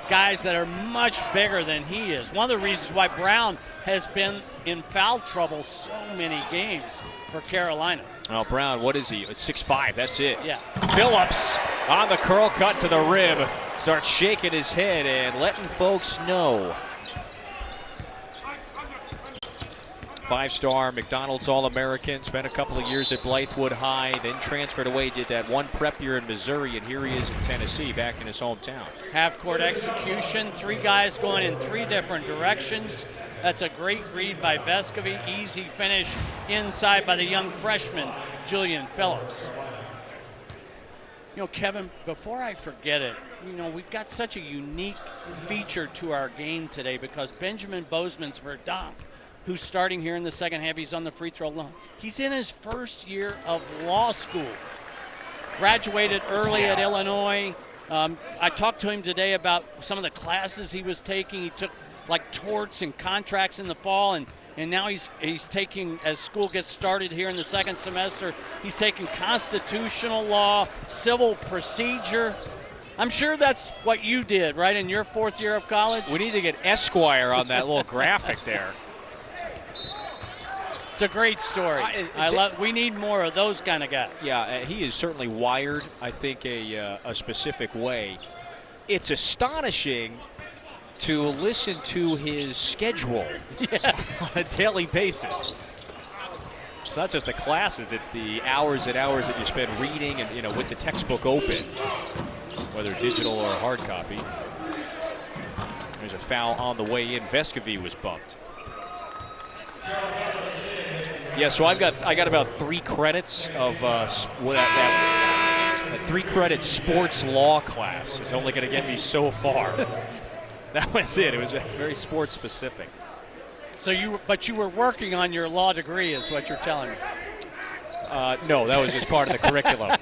guys that are much bigger than he is. One of the reasons why Brown has been in foul trouble so many games for Carolina. Well, Brown, what is he? 6'5", that's it. Yeah. Phillips on the curl cut to the rim. Starts shaking his head and letting folks know. 5-star McDonald's All-American, spent a couple of years at Blythewood High, then transferred away, did that one prep year in Missouri, and here he is in Tennessee, back in his hometown. Half-court execution, 3 guys going in 3 different directions. That's a great read by Vescovy. Easy finish inside by the young freshman, Julian Phillips. You know, Kevin, before I forget it, you know, we've got such a unique feature to our game today because Benjamin Bozeman's Verdamp, who's starting here in the second half, he's on the free throw line. He's in his first year of law school. Graduated early at Illinois. I talked to him today about some of the classes he was taking. He took like torts and contracts in the fall, and now he's taking, as school gets started here in the second semester, he's taking constitutional law, civil procedure. I'm sure that's what you did, right, in your 4th year of college? We need to get Esquire on that little graphic there. It's a great story. We need more of those kind of guys. Yeah, he is certainly wired, I think, a specific way. It's astonishing to listen to his schedule on a daily basis. It's not just the classes, it's the hours and hours that you spend reading and, you know, with the textbook open, whether digital or hard copy. There's a foul on the way in. Vescovy was bumped. Yeah, so I got about 3 credits of that 3-credit sports law class. It's only going to get me so far. That was it. It was very sports specific. So but you were working on your law degree, is what you're telling me. No, that was just part of the curriculum.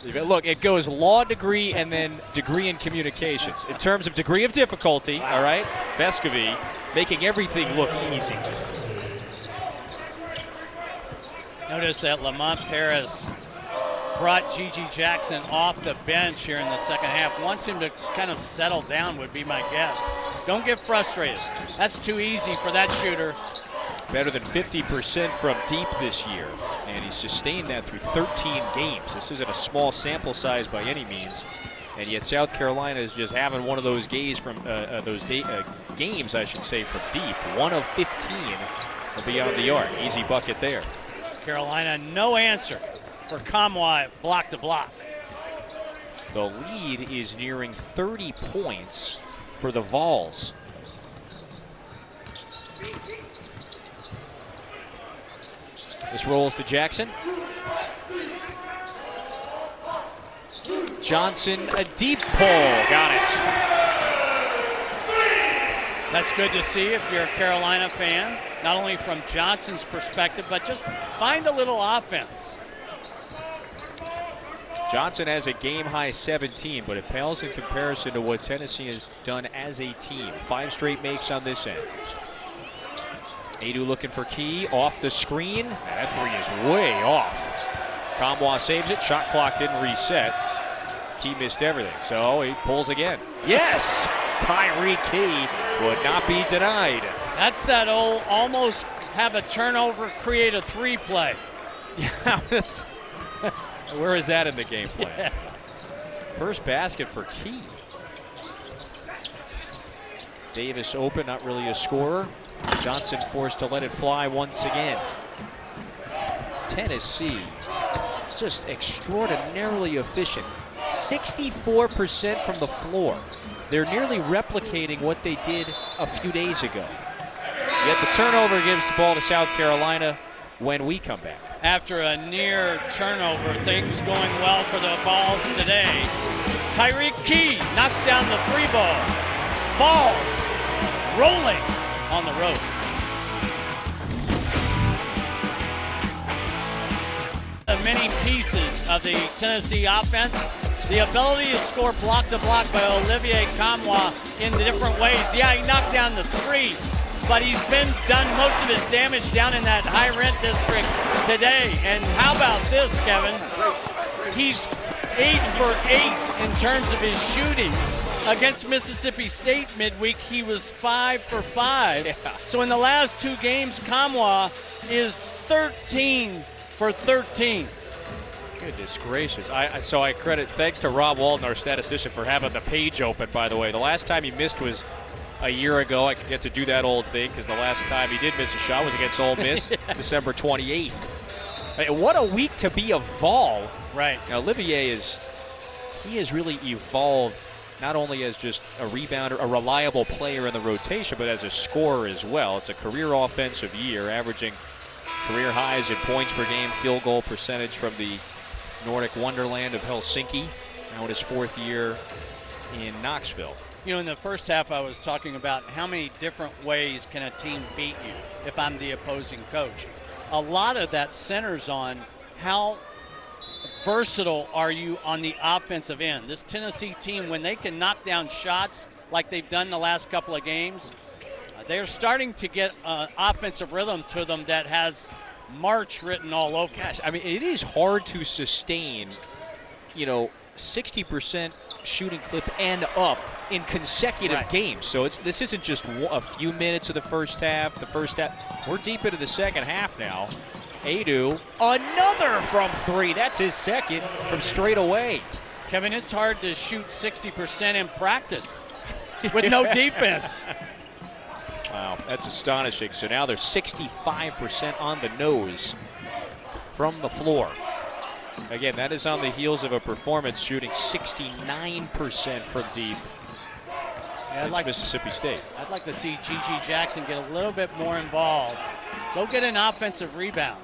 Look, it goes law degree and then degree in communications. In terms of degree of difficulty, all right, Vescovy making everything look easy. Notice that Lamont Paris brought Gigi Jackson off the bench here in the second half. Wants him to kind of settle down would be my guess. Don't get frustrated. That's too easy for that shooter. Better than 50% from deep this year, and he's sustained that through 13 games. This isn't a small sample size by any means, and yet South Carolina is just having one of those games from games, I should say, from deep. 1 of 15 from beyond the arc. Easy bucket there. Carolina, no answer for Kamwa block to block. The lead is nearing 30 points for the Vols. This rolls to Jackson. Johnson, a deep pull. Got it. That's good to see if you're a Carolina fan, not only from Johnson's perspective, but just find a little offense. Johnson has a game-high 17, but it pales in comparison to what Tennessee has done as a team. 5 straight makes on this end. Adu looking for Key, off the screen. That 3 is way off. Kamwa saves it, shot clock didn't reset. Key missed everything, so he pulls again. Yes! Tyreke Key would not be denied. That's that old almost have a turnover, create a 3 play. Yeah, that's... Where is that in the game plan? Yeah. First basket for Key. Davis open, not really a scorer. Johnson forced to let it fly once again. Tennessee, just extraordinarily efficient. 64% from the floor. They're nearly replicating what they did a few days ago. Yet the turnover gives the ball to South Carolina when we come back. After a near turnover, things going well for the Vols today. Tyreke Key knocks down the 3 ball. Vols rolling on the road. The many pieces of the Tennessee offense, the ability to score block to block by Olivier Kamwa in different ways. Yeah, he knocked down the 3, but he's done most of his damage down in that high rent district today. And how about this, Kevin? He's 8 for 8 in terms of his shooting. Against Mississippi State midweek, he was 5 for 5. Yeah. So in the last 2 games, Kamwa is 13 for 13. Goodness gracious. So I credit, thanks to Rob Walton, our statistician, for having the page open, by the way. The last time he missed was a year ago. I could get to do that old thing because the last time he did miss a shot was against Ole Miss, December 28th. What a week to be a Vol. Right. Now, Olivier he has really evolved not only as just a rebounder, a reliable player in the rotation, but as a scorer as well. It's a career offensive year, averaging career highs in points per game, field goal percentage from the Nordic wonderland of Helsinki. Now in his 4th year in Knoxville. You know, in the first half, I was talking about how many different ways can a team beat you if I'm the opposing coach. A lot of that centers on how versatile are you on the offensive end. This Tennessee team, when they can knock down shots like they've done the last couple of games, they're starting to get offensive rhythm to them that has March written all over. Gosh, I mean, it is hard to sustain, 60% shooting clip and up in consecutive games. So this isn't just a few minutes of the first half. We're deep into the second half now. Adu, another from 3. That's his second from straight away. Kevin, it's hard to shoot 60% in practice with no defense. Wow, that's astonishing. So now they're 65% on the nose from the floor. Again, that is on the heels of a performance shooting 69% from deep against Mississippi State. I'd like to see G.G. Jackson get a little bit more involved. Go get an offensive rebound.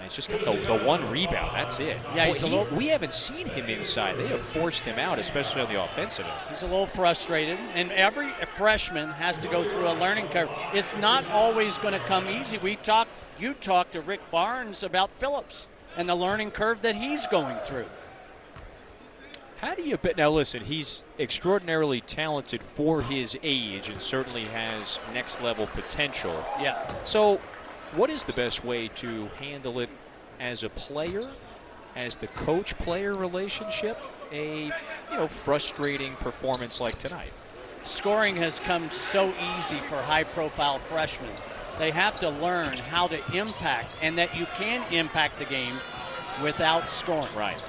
He's just got the one rebound. That's it. Yeah, we haven't seen him inside. They have forced him out, especially on the offensive end. He's a little frustrated, and every freshman has to go through a learning curve. It's not always going to come easy. You talked to Rick Barnes about Phillips and the learning curve that he's going through. How do you bet? Now listen, he's extraordinarily talented for his age and certainly has next level potential. Yeah. So what is the best way to handle it as a player, as the coach-player relationship, a frustrating performance like tonight? Scoring has come so easy for high-profile freshmen. They have to learn how to impact, and that you can impact the game without scoring. Right.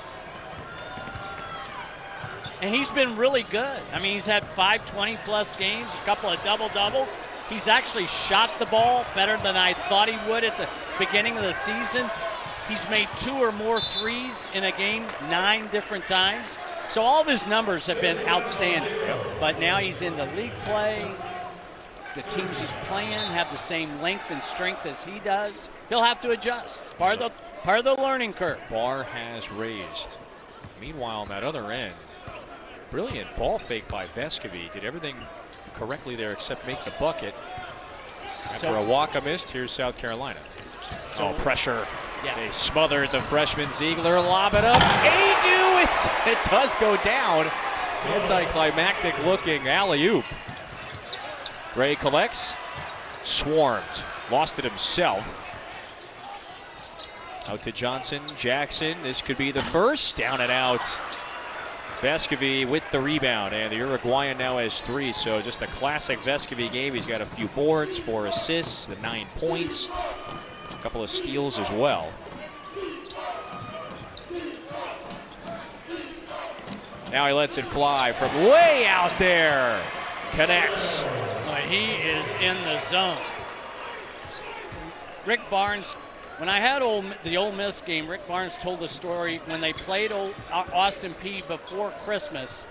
And he's been really good. I mean, he's had 5 20-plus games, a couple of double-doubles. He's actually shot the ball better than I thought he would at the beginning of the season. He's made 2 or more threes in a game 9 different times. So all of his numbers have been outstanding. But now he's into league play. The teams he's playing have the same length and strength as he does. He'll have to adjust. Part of the learning curve. Bar has raised. Meanwhile, on that other end, brilliant ball fake by Vescovi. Did everything correctly there except make the bucket. After a walk missed, here's South Carolina. Pressure. Yeah. They smothered the freshman Ziegler. Lob it up. Adu, it does go down. Anticlimactic looking alley-oop. Gray collects. Swarmed. Lost it himself. Out to Johnson. Jackson. This could be the first. Down and out. Vescovi with the rebound, and the Uruguayan now has 3, so just a classic Vescovi game. He's got a few boards, 4 assists, the 9 points, a couple of steals as well. Now he lets it fly from way out there. Connects. He is in the zone. Rick Barnes, when I had the Ole Miss game, Rick Barnes told the story when they played Austin Peay before Christmas.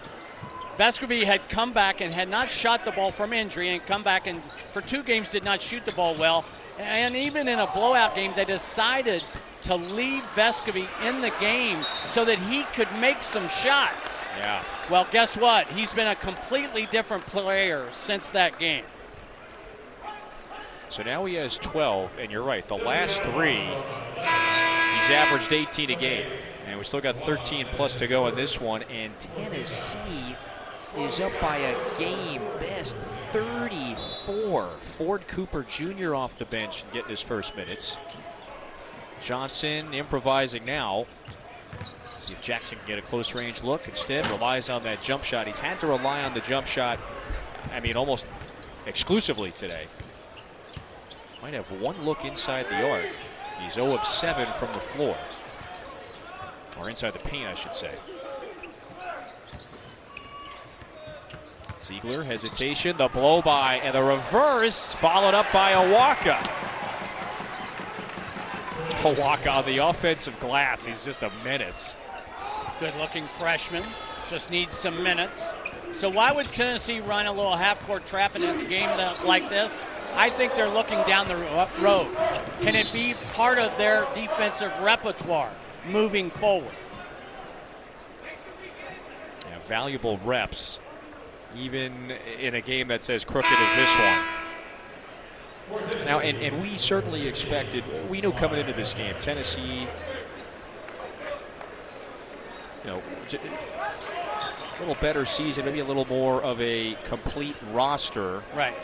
Vescovi had come back and had not shot the ball from injury and come back and for 2 games did not shoot the ball well. And even in a blowout game, they decided to leave Vescovi in the game so that he could make some shots. Yeah. Well, guess what? He's been a completely different player since that game. So now he has 12, and you're right, the last 3, he's averaged 18 a game. And we still got 13 plus to go in this one, and Tennessee is up by a game best 34. Ford Cooper Jr. off the bench getting his first minutes. Johnson improvising now. See if Jackson can get a close range look. Instead, relies on that jump shot. He's had to rely on the jump shot, almost exclusively today. Might have 1 look inside the arc. He's 0 of 7 from the floor. Or inside the paint, I should say. Ziegler, hesitation, the blow by, and the reverse, followed up by Awaka. Awaka on the offensive glass, he's just a menace. Good-looking freshman, just needs some minutes. So why would Tennessee run a little half-court trap in a game like this? I think they're looking down the road. Can it be part of their defensive repertoire moving forward? Yeah, valuable reps, even in a game that's as crooked as this one. Now, and we certainly expected, we knew coming into this game, Tennessee, a little better season, maybe a little more of a complete roster. Right.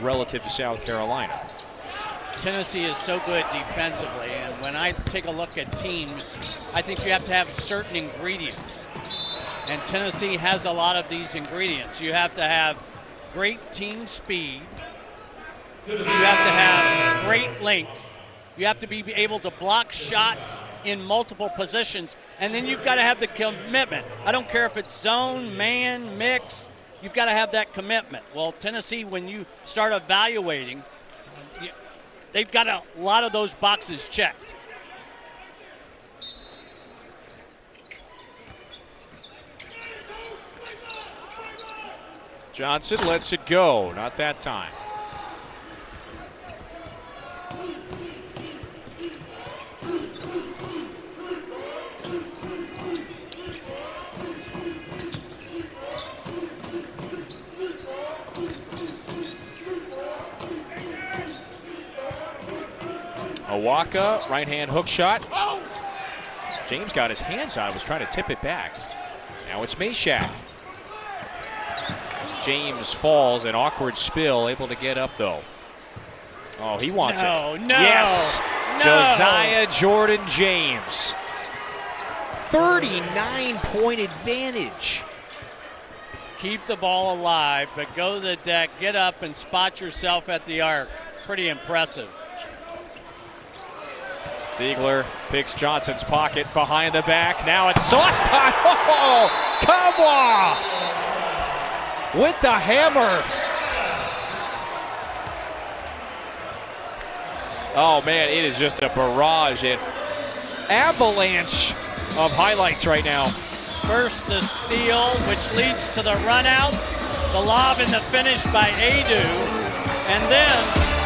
Relative to South Carolina. Tennessee is so good defensively, and when I take a look at teams, I think you have to have certain ingredients. And Tennessee has a lot of these ingredients. You have to have great team speed. You have to have great length. You have to be able to block shots in multiple positions, and then you've got to have the commitment. I don't care if it's zone, man, mix. You've got to have that commitment. Well, Tennessee, when you start evaluating, they've got a lot of those boxes checked. Johnson lets it go. Not that time. Awaka, right-hand hook shot. James got his hands on it, was trying to tip it back. Now it's Mashack. James falls, an awkward spill, able to get up though. Oh, he wants it. No. Yes, No. Josiah Jordan James. 39-point advantage. Keep the ball alive, but go to the deck, get up and spot yourself at the arc. Pretty impressive. Ziegler picks Johnson's pocket behind the back. Now it's sauce time. Oh, come on! With the hammer. Oh, man, it is just a barrage and avalanche of highlights right now. First the steal, which leads to the run out, the lob and the finish by Adu, and then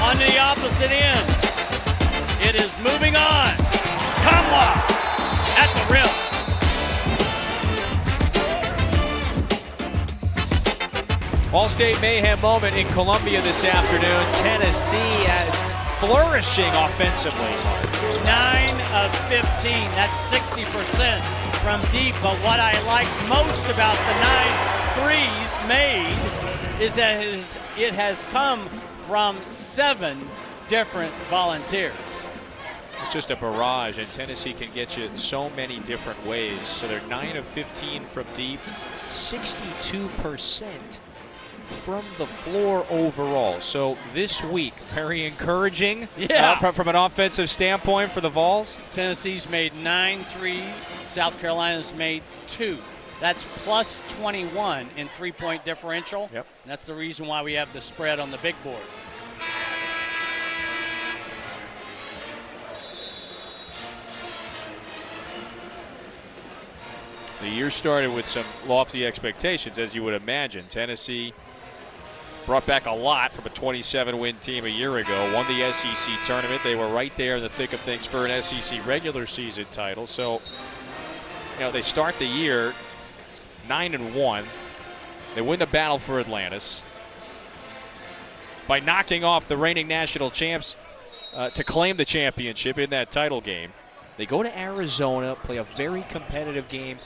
on the opposite end, it is moving on. Kamwa at the rim. All-State Mayhem moment in Columbia this afternoon. Tennessee flourishing offensively. 9 of 15, that's 60% from deep, but what I like most about the 9 threes made is that it has come from 7 different volunteers. It's just a barrage, and Tennessee can get you in so many different ways. So they're 9 of 15 from deep, 62% from the floor overall. So this week, very encouraging from an offensive standpoint for the Vols. Tennessee's made 9 threes. South Carolina's made 2. That's plus 21 in three-point differential. Yep. And that's the reason why we have the spread on the big board. The year started with some lofty expectations, as you would imagine. Tennessee brought back a lot from a 27-win team a year ago, won the SEC tournament. They were right there in the thick of things for an SEC regular season title. So, they start the year 9-1. They win the battle for Atlantis by knocking off the reigning national champs to claim the championship in that title game. They go to Arizona, play a very competitive game,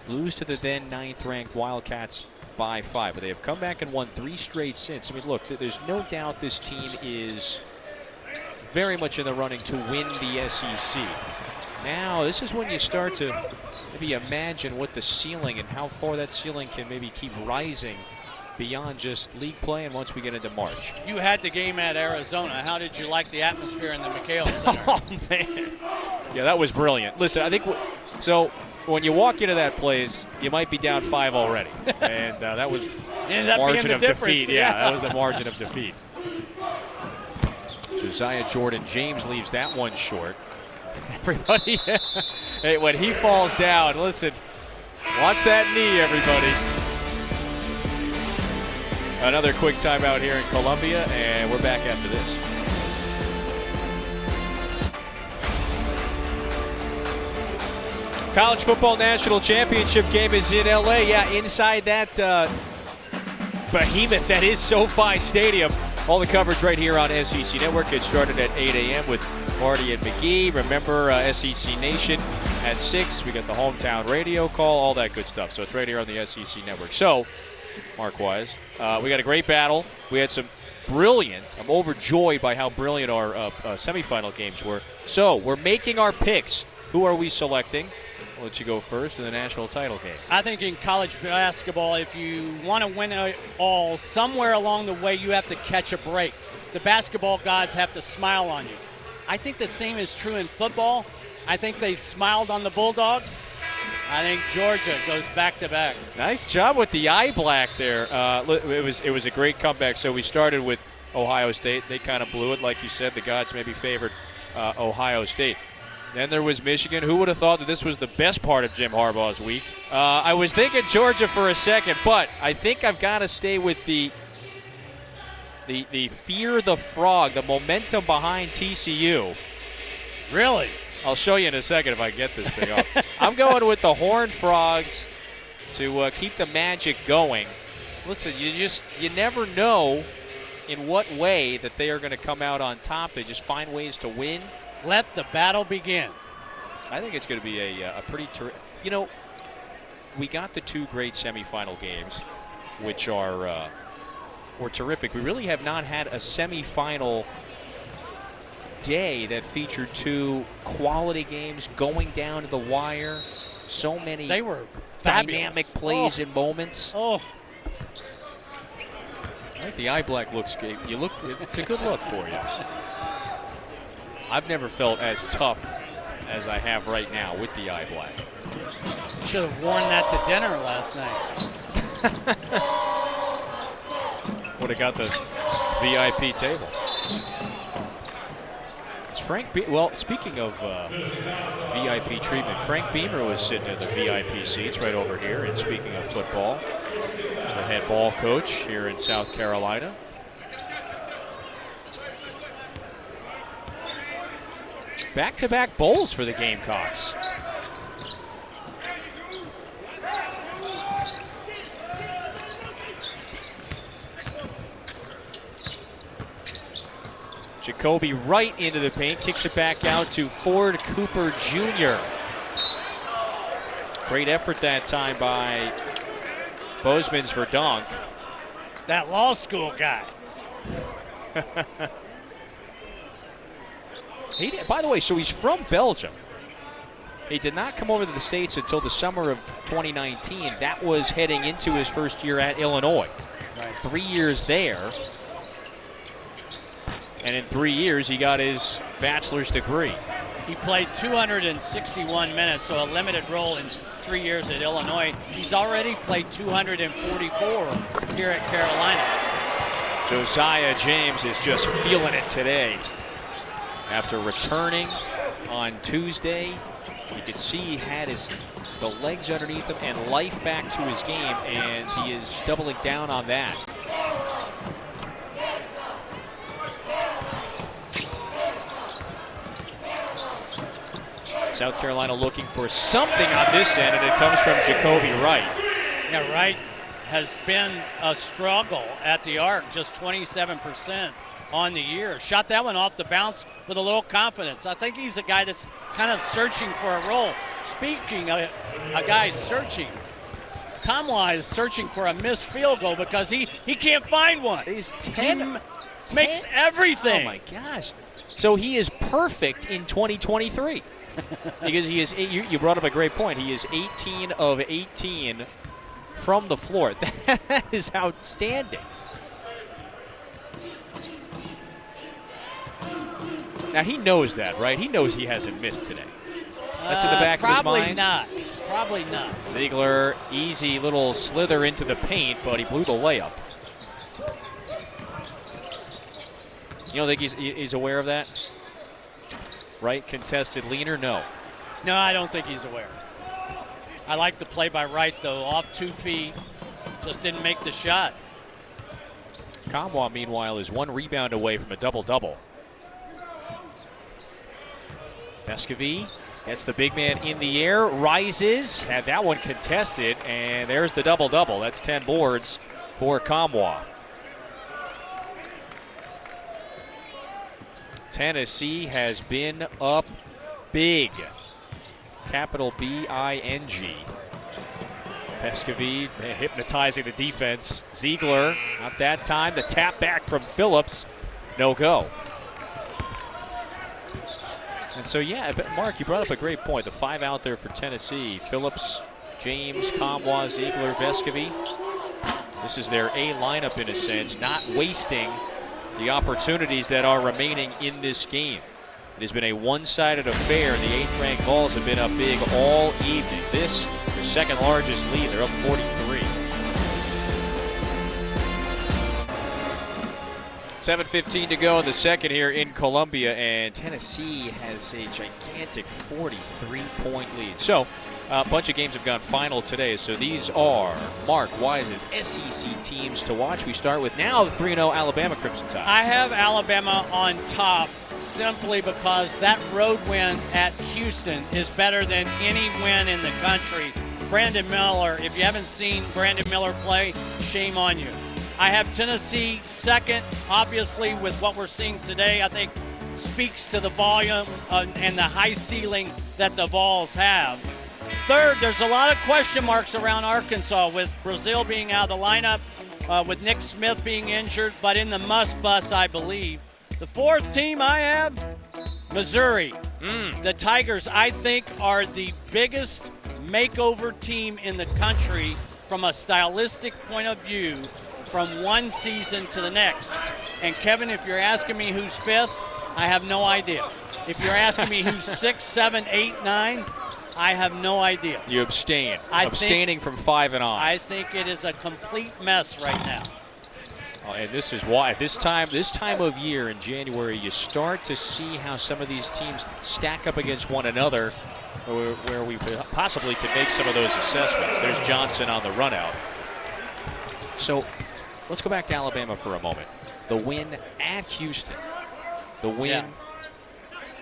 lose to the then 9th-ranked Wildcats by 5. But they have come back and won 3 straight since. I mean, look, there's no doubt this team is very much in the running to win the SEC. Now, this is when you start to maybe imagine what the ceiling and how far that ceiling can maybe keep rising beyond just league play and once we get into March. You had the game at Arizona. How did you like the atmosphere in the McHale Center? Oh, man. Yeah, that was brilliant. Listen, I think so when you walk into that place, you might be down 5 already. And that was Ended up margin being of the difference. defeat. Yeah, that was the margin of defeat. Josiah Jordan-James leaves that one short. Everybody, hey, when he falls down, listen, watch that knee, everybody. Another quick timeout here in Columbia, and we're back after this. College Football National Championship game is in LA. Yeah, inside that behemoth that is SoFi Stadium. All the coverage right here on SEC Network. It started at 8 a.m. with Marty and McGee. Remember, SEC Nation at 6. We got the hometown radio call, all that good stuff. So it's right here on the SEC Network. So, Mark Wise, we got a great battle. We had some brilliant, I'm overjoyed by how brilliant our semifinal games were. So, we're making our picks. Who are we selecting? I'll let you go first in the national title game. I think in college basketball, if you want to win it all, somewhere along the way you have to catch a break. The basketball gods have to smile on you. I think the same is true in football. I think they've smiled on the Bulldogs. I think Georgia goes back-to-back. Nice job with the eye black there. It was a great comeback. So we started with Ohio State. They kind of blew it. Like you said, the gods maybe favored Ohio State. Then there was Michigan. Who would have thought that this was the best part of Jim Harbaugh's week? I was thinking Georgia for a second, but I think I've got to stay with the fear the frog, the momentum behind TCU. Really? I'll show you in a second if I get this thing off. I'm going with the Horned Frogs to keep the magic going. Listen, you never know in what way that they are going to come out on top. They just find ways to win. Let the battle begin. I think it's going to be a pretty terrific. We got the 2 great semifinal games, which were terrific. We really have not had a semifinal day that featured 2 quality games going down to the wire. So many They were dynamic fabulous. plays and moments. Oh, I think the eye black looks good. It's a good look for you. I've never felt as tough as I have right now with the eye black. should have worn that to dinner last night. Would have got the VIP table. It's Frank well, speaking of VIP treatment, Frank Beamer was sitting in the VIP seats right over here. And speaking of football, the head ball coach here in South Carolina. Back-to-back bowls for the Gamecocks. Jacoby right into the paint, kicks it back out to Ford Cooper Jr. Great effort that time by Bozeman's Verdonk. That law school guy. By the way, so he's from Belgium. He did not come over to the States until the summer of 2019. That was heading into his first year at Illinois. Right. 3 years there. And in 3 years, he got his bachelor's degree. He played 261 minutes, so a limited role in 3 years at Illinois. He's already played 244 here at Carolina. Josiah James is just feeling it today. After returning on Tuesday, you could see he had the legs underneath him and life back to his game, and he is doubling down on that. South Carolina looking for something on this end, and it comes from Jacoby Wright. Yeah, Wright has been a struggle at the arc, just 27% on the year. Shot that one off the bounce with a little confidence. I think he's a guy that's kind of searching for a role. Speaking of a guy searching, Kamwa is searching for a missed field goal because he can't find one. He's He 10. makes everything. Oh my gosh. So he is perfect in 2023. Because he is, you brought up a great point. He is 18 of 18 from the floor. That is outstanding. Now he knows that, right? He knows he hasn't missed today. That's in the back of his Probably mind. not. Probably not. Ziegler, easy little slither into the paint, but he blew the layup. You don't think he's aware of that? Right, contested leaner? No. No, I don't think he's aware. I like the play by Wright, though. Off 2 feet, just didn't make the shot. Kamwa, meanwhile, is 1 rebound away from a double-double. Vescovi gets the big man in the air, rises, had that one contested, and there's the double-double. That's 10 boards for Kamwa. Tennessee has been up big. Capital B-I-N-G. Vescovi hypnotizing the defense. Ziegler, not that time. The tap back from Phillips, no go. And so, yeah, Mark, you brought up a great point. The 5 out there for Tennessee. Phillips, James, Kamwa, Ziegler, Vescovi. This is their A lineup in a sense, not wasting the opportunities that are remaining in this game. It has been a one-sided affair. The 8th-ranked Vols have been up big all evening. This, their second largest lead. They're up 43. 7:15 to go in the second here in Columbia, and Tennessee has a gigantic 43-point lead. So, a bunch of games have gone final today, so these are Mark Wise's SEC teams to watch. We start with now the 3-0 Alabama Crimson Tide. I have Alabama on top simply because that road win at Houston is better than any win in the country. Brandon Miller, if you haven't seen Brandon Miller play, shame on you. I have Tennessee second, obviously, with what we're seeing today. I think speaks to the volume and the high ceiling that the Vols have. Third, there's a lot of question marks around Arkansas with Brazile being out of the lineup, with Nick Smith being injured, but in the must-bus, I believe. The fourth team I have, Missouri. The Tigers, I think, are the biggest makeover team in the country from a stylistic point of view from one season to the next. And Kevin, if you're asking me who's fifth, I have no idea. If you're asking me who's 6, 7, 8, 9, I have no idea. You abstain. Abstaining from 5 and on. I think it is a complete mess right now. And this is why this time of year in January, you start to see how some of these teams stack up against one another, where we possibly could make some of those assessments. There's Johnson on the run out. So let's go back to Alabama for a moment. The win at Houston. The win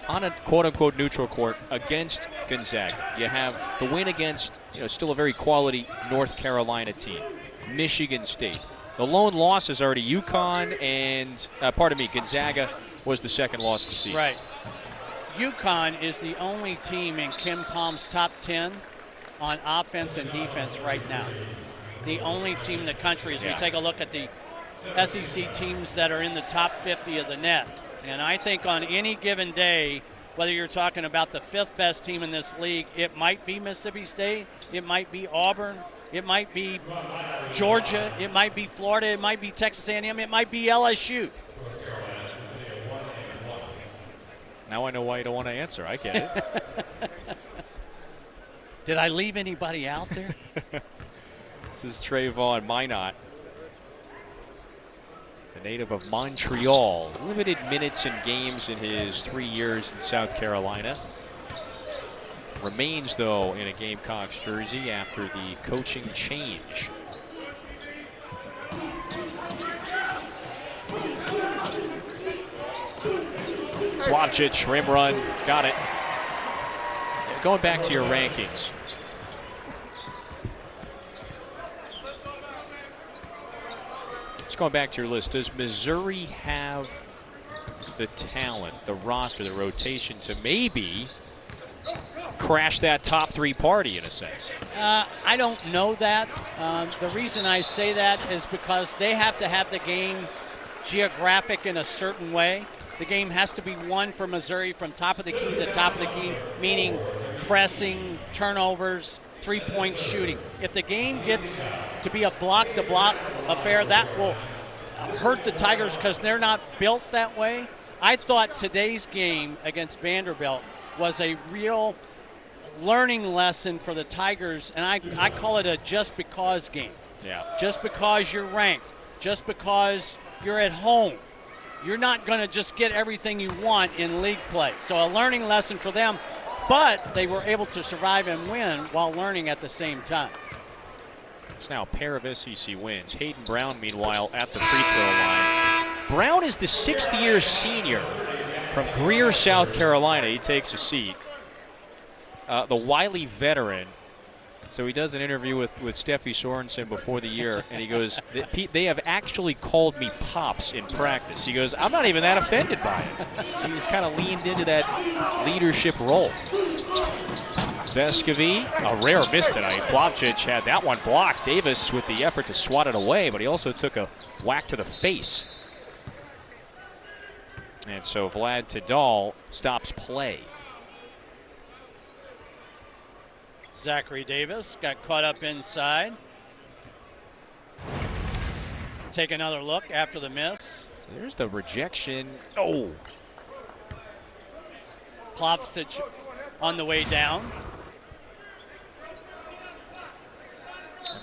on a quote-unquote neutral court against Gonzaga. You have the win against, still a very quality North Carolina team. Michigan State. The lone loss is already UConn and, Gonzaga was the second loss of the season. Right. UConn is the only team in Ken Palm's top 10 on offense and defense right now. The only team in the country as we take a look at the SEC teams that are in the top 50 of the net. And I think on any given day, whether you're talking about the 5th best team in this league, it might be Mississippi State, it might be Auburn, it might be Georgia, it might be Florida, it might be Texas A&M, it might be LSU. Now I know why you don't want to answer. I get it. Did I leave anybody out there? This is Trayvon Minot, the native of Montreal. Limited minutes in games in his 3 years in South Carolina. Remains, though, in a Gamecocks jersey after the coaching change. Wapchich, rim run, got it. Going back to your rankings. Just going back to your list, does Missouri have the talent, the roster, the rotation to maybe crash that top 3 party in a sense? I don't know that. The reason I say that is because they have to have the game geographic in a certain way. The game has to be won for Missouri from top of the key to top of the key, meaning pressing, turnovers, three-point shooting. If the game gets to be a block-to-block affair, that will hurt the Tigers because they're not built that way. I thought today's game against Vanderbilt was a real learning lesson for the Tigers, and I call it a just because game. Yeah. Just because you're ranked, just because you're at home, you're not going to just get everything you want in league play. So a learning lesson for them, but they were able to survive and win while learning at the same time. It's now a pair of SEC wins. Hayden Brown, meanwhile, at the free throw line. Brown is the 6th-year senior from Greer, South Carolina. He takes a seat. The Wiley veteran. So he does an interview with Steffi Sorensen before the year, and he goes, they have actually called me Pops in practice. He goes, I'm not even that offended by it. He's kind of leaned into that leadership role. Vescovi, a rare miss tonight. Plavsic had that one blocked. Davis with the effort to swat it away, but he also took a whack to the face. And so Vlad Tedal stops play. Zachary Davis got caught up inside. Take another look after the miss. So there's the rejection. Oh. Plavsic on the way down.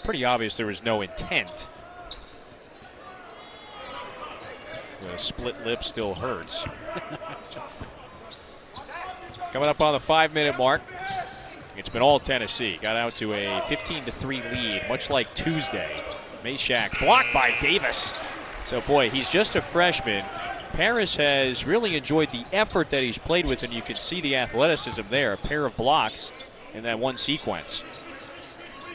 Pretty obvious there was no intent. The split lip still hurts. Coming up on the 5-minute mark. It's been all Tennessee. Got out to a 15-3 lead, much like Tuesday. Meshack blocked by Davis. So, boy, he's just a freshman. Paris has really enjoyed the effort that he's played with, and you can see the athleticism there. A pair of blocks in that one sequence.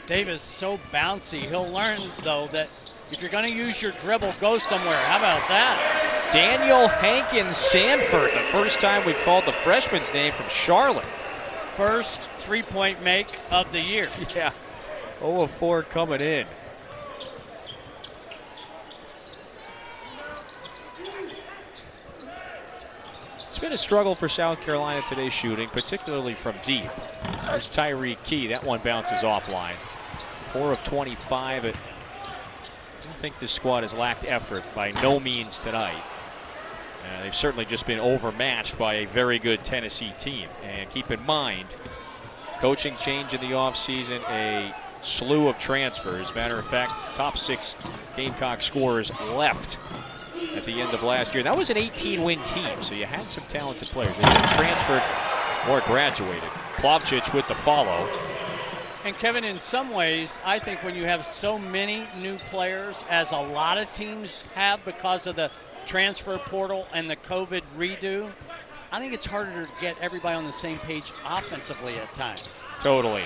Davis so bouncy. He'll learn, though, that if you're going to use your dribble, go somewhere. How about that? Daniel Hankins Sanford, the first time we've called the freshman's name from Charlotte. First three-point make of the year. Yeah, 0 of 4 coming in. It's been a struggle for South Carolina today shooting, particularly from deep. There's Tyreek Key. That one bounces offline. 4 of 25. I don't think this squad has lacked effort by no means tonight. They've certainly just been overmatched by a very good Tennessee team. And keep in mind, coaching change in the offseason, a slew of transfers. Matter of fact, top 6 Gamecock scorers left at the end of last year. That was an 18-win team, so you had some talented players. They either transferred or graduated. Plavsic with the follow. And Kevin, in some ways, I think when you have so many new players, as a lot of teams have because of the transfer portal and the COVID redo, I think it's harder to get everybody on the same page offensively at times. Totally.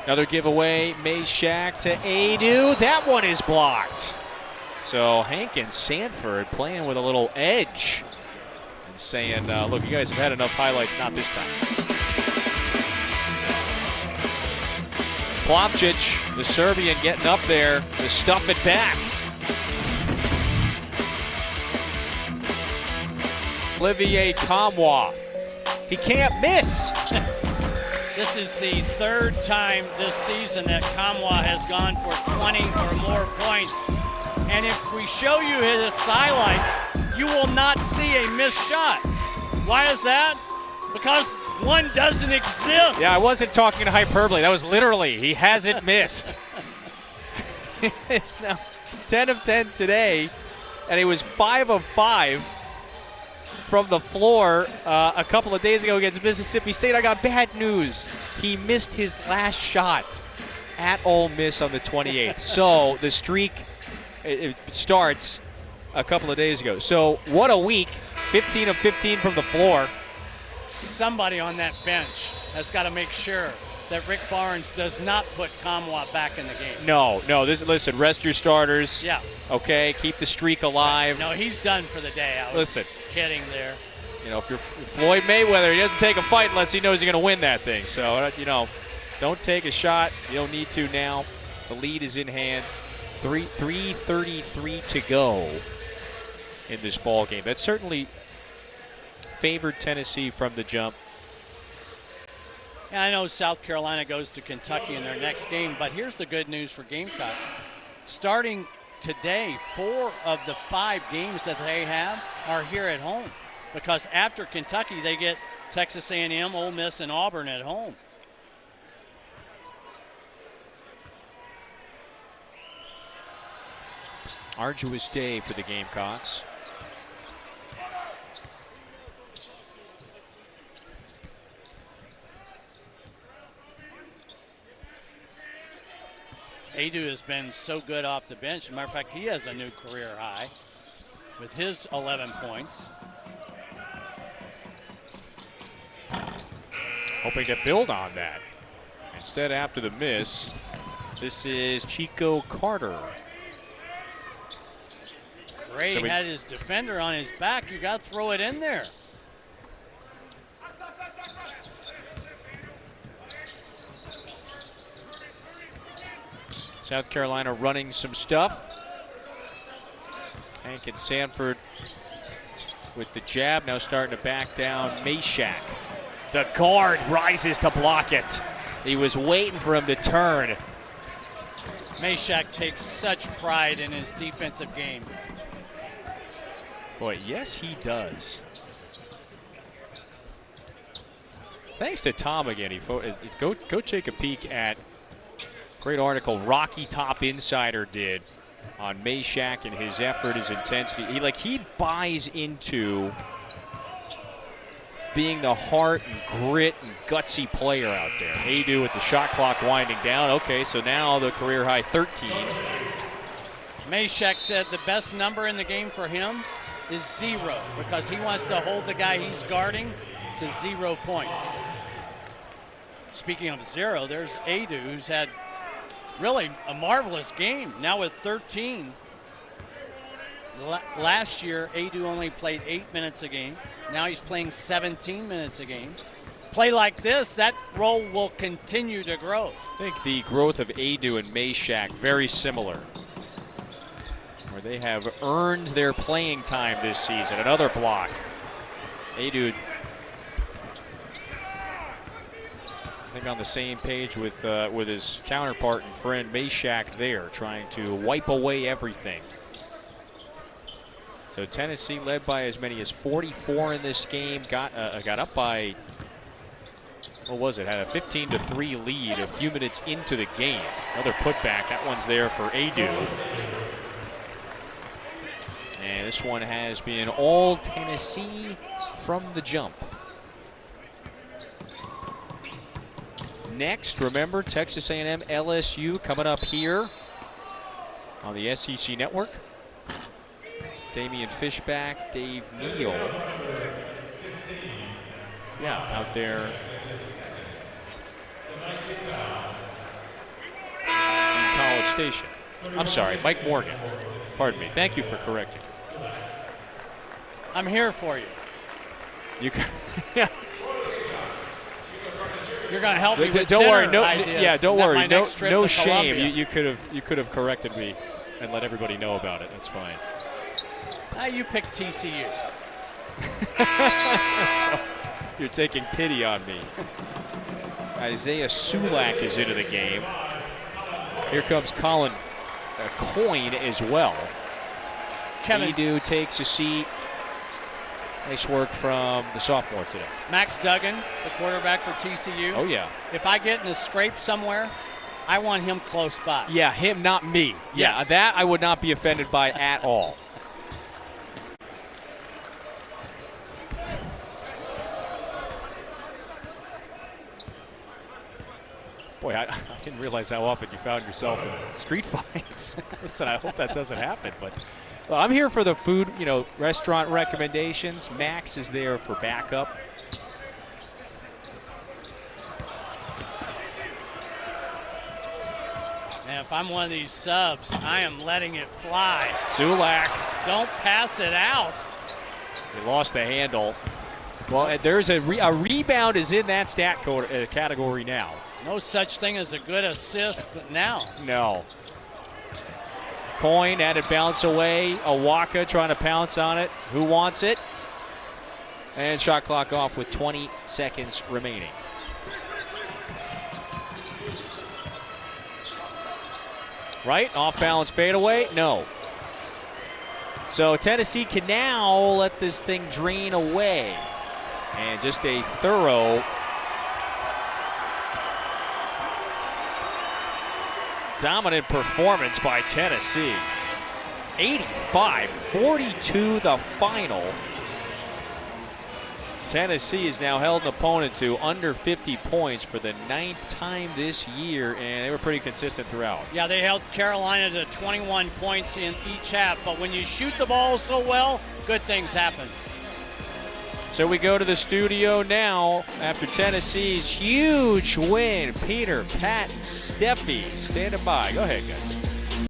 Another giveaway, Meshack to Adu. That one is blocked. So Hankins Sanford playing with a little edge and saying, look, you guys have had enough highlights, not this time. Plavsic, the Serbian, getting up there to stuff it back. Olivier Kamwa. He can't miss. This is the 3rd time this season that Kamwa has gone for 20 or more points. And if we show you his highlights, you will not see a missed shot. Why is that? Because one doesn't exist. Yeah, I wasn't talking hyperbole. That was literally, he hasn't missed. It's 10 of 10 today, and he was 5 of 5 from the floor a couple of days ago against Mississippi State. I got bad news. He missed his last shot at Ole Miss on the 28th. So the streak it starts a couple of days ago. So what a week. 15 of 15 from the floor. Somebody on that bench has got to make sure that Rick Barnes does not put Kamwa back in the game. No. Listen, rest your starters. Yeah. Okay, keep the streak alive. No, he's done for the day. I was kidding there. You know, if you're Floyd Mayweather, he doesn't take a fight unless he knows he's going to win that thing. So, don't take a shot. You don't need to now. The lead is in hand. 3:33 to go in this ball game. That certainly favored Tennessee from the jump. Yeah, I know South Carolina goes to Kentucky in their next game, but here's the good news for Gamecocks. Starting today, 4 of the 5 games that they have are here at home, because after Kentucky they get Texas A&M, Ole Miss, and Auburn at home. Arduous day for the Gamecocks. Adu has been so good off the bench. As a matter of fact, he has a new career high with his 11 points. Hoping to build on that. Instead, after the miss, this is Chico Carter. Gray So had his defender on his back. You got to throw it in there. South Carolina running some stuff. Hank and Sanford with the jab, now starting to back down Mashack. The guard rises to block it. He was waiting for him to turn. Mashack takes such pride in his defensive game. Boy, yes, he does. Thanks to Tom again. Go take a peek at great article Rocky Top Insider did on Mashack and his effort, his intensity. He buys into being the heart and grit and gutsy player out there. Adu with the shot clock winding down. Okay, so now the career high 13. Mashack said the best number in the game for him is 0 because he wants to hold the guy he's guarding to 0 points. Speaking of 0, there's Adu, who's had really a marvelous game, now with 13. Last year, Adu only played 8 minutes a game. Now he's playing 17 minutes a game. Play like this, that role will continue to grow. I think the growth of Adu and Mashack very similar, where they have earned their playing time this season. Another block. Adu, I think, on the same page with his counterpart and friend Mashack there, trying to wipe away everything. So Tennessee led by as many as 44 in this game. Got up by, what was it? Had a 15-3 lead a few minutes into the game. Another putback. That one's there for Adu. And this one has been all Tennessee from the jump. Next, remember, Texas A&M LSU coming up here on the SEC Network. Damian Fishback, Dave Neal. Yeah, out there in College Station. I'm sorry, Mike Morgan. Pardon me. Thank you for correcting. I'm here for you. You can, yeah. You're going to help me with Don't worry. dinner ideas. Don't worry. No shame. Columbia. You could have corrected me and let everybody know about it. That's fine. You picked TCU. So you're taking pity on me. Isaiah Sulak is into the game. Here comes Colin Coyne as well. Kevin Adu takes a seat. Nice work from the sophomore today. Max Duggan, the quarterback for TCU. Oh, yeah. If I get in a scrape somewhere, I want him close by. Yeah, him, not me. Yeah, Yes. that I would not be offended by at all. Boy, I didn't realize how often you found yourself in street fights. Listen, I hope that doesn't happen. But well, I'm here for the food, restaurant recommendations. Max is there for backup. And if I'm one of these subs, I am letting it fly. Sulak. Don't pass it out. He lost the handle. Well, there's a rebound is in that stat category now. No such thing as a good assist now. No. Coyne had it bounce away. Awaka trying to pounce on it. Who wants it? And shot clock off with 20 seconds remaining. Right? Off balance fadeaway? No. So Tennessee can now let this thing drain away. And just a thorough dominant performance by Tennessee. 85-42 the final. Tennessee has now held an opponent to under 50 points for the 9th time this year, and they were pretty consistent throughout. Yeah, they held Carolina to 21 points in each half, but when you shoot the ball so well, good things happen. So we go to the studio now after Tennessee's huge win. Peter, Pat, and Steffi standing by. Go ahead, guys.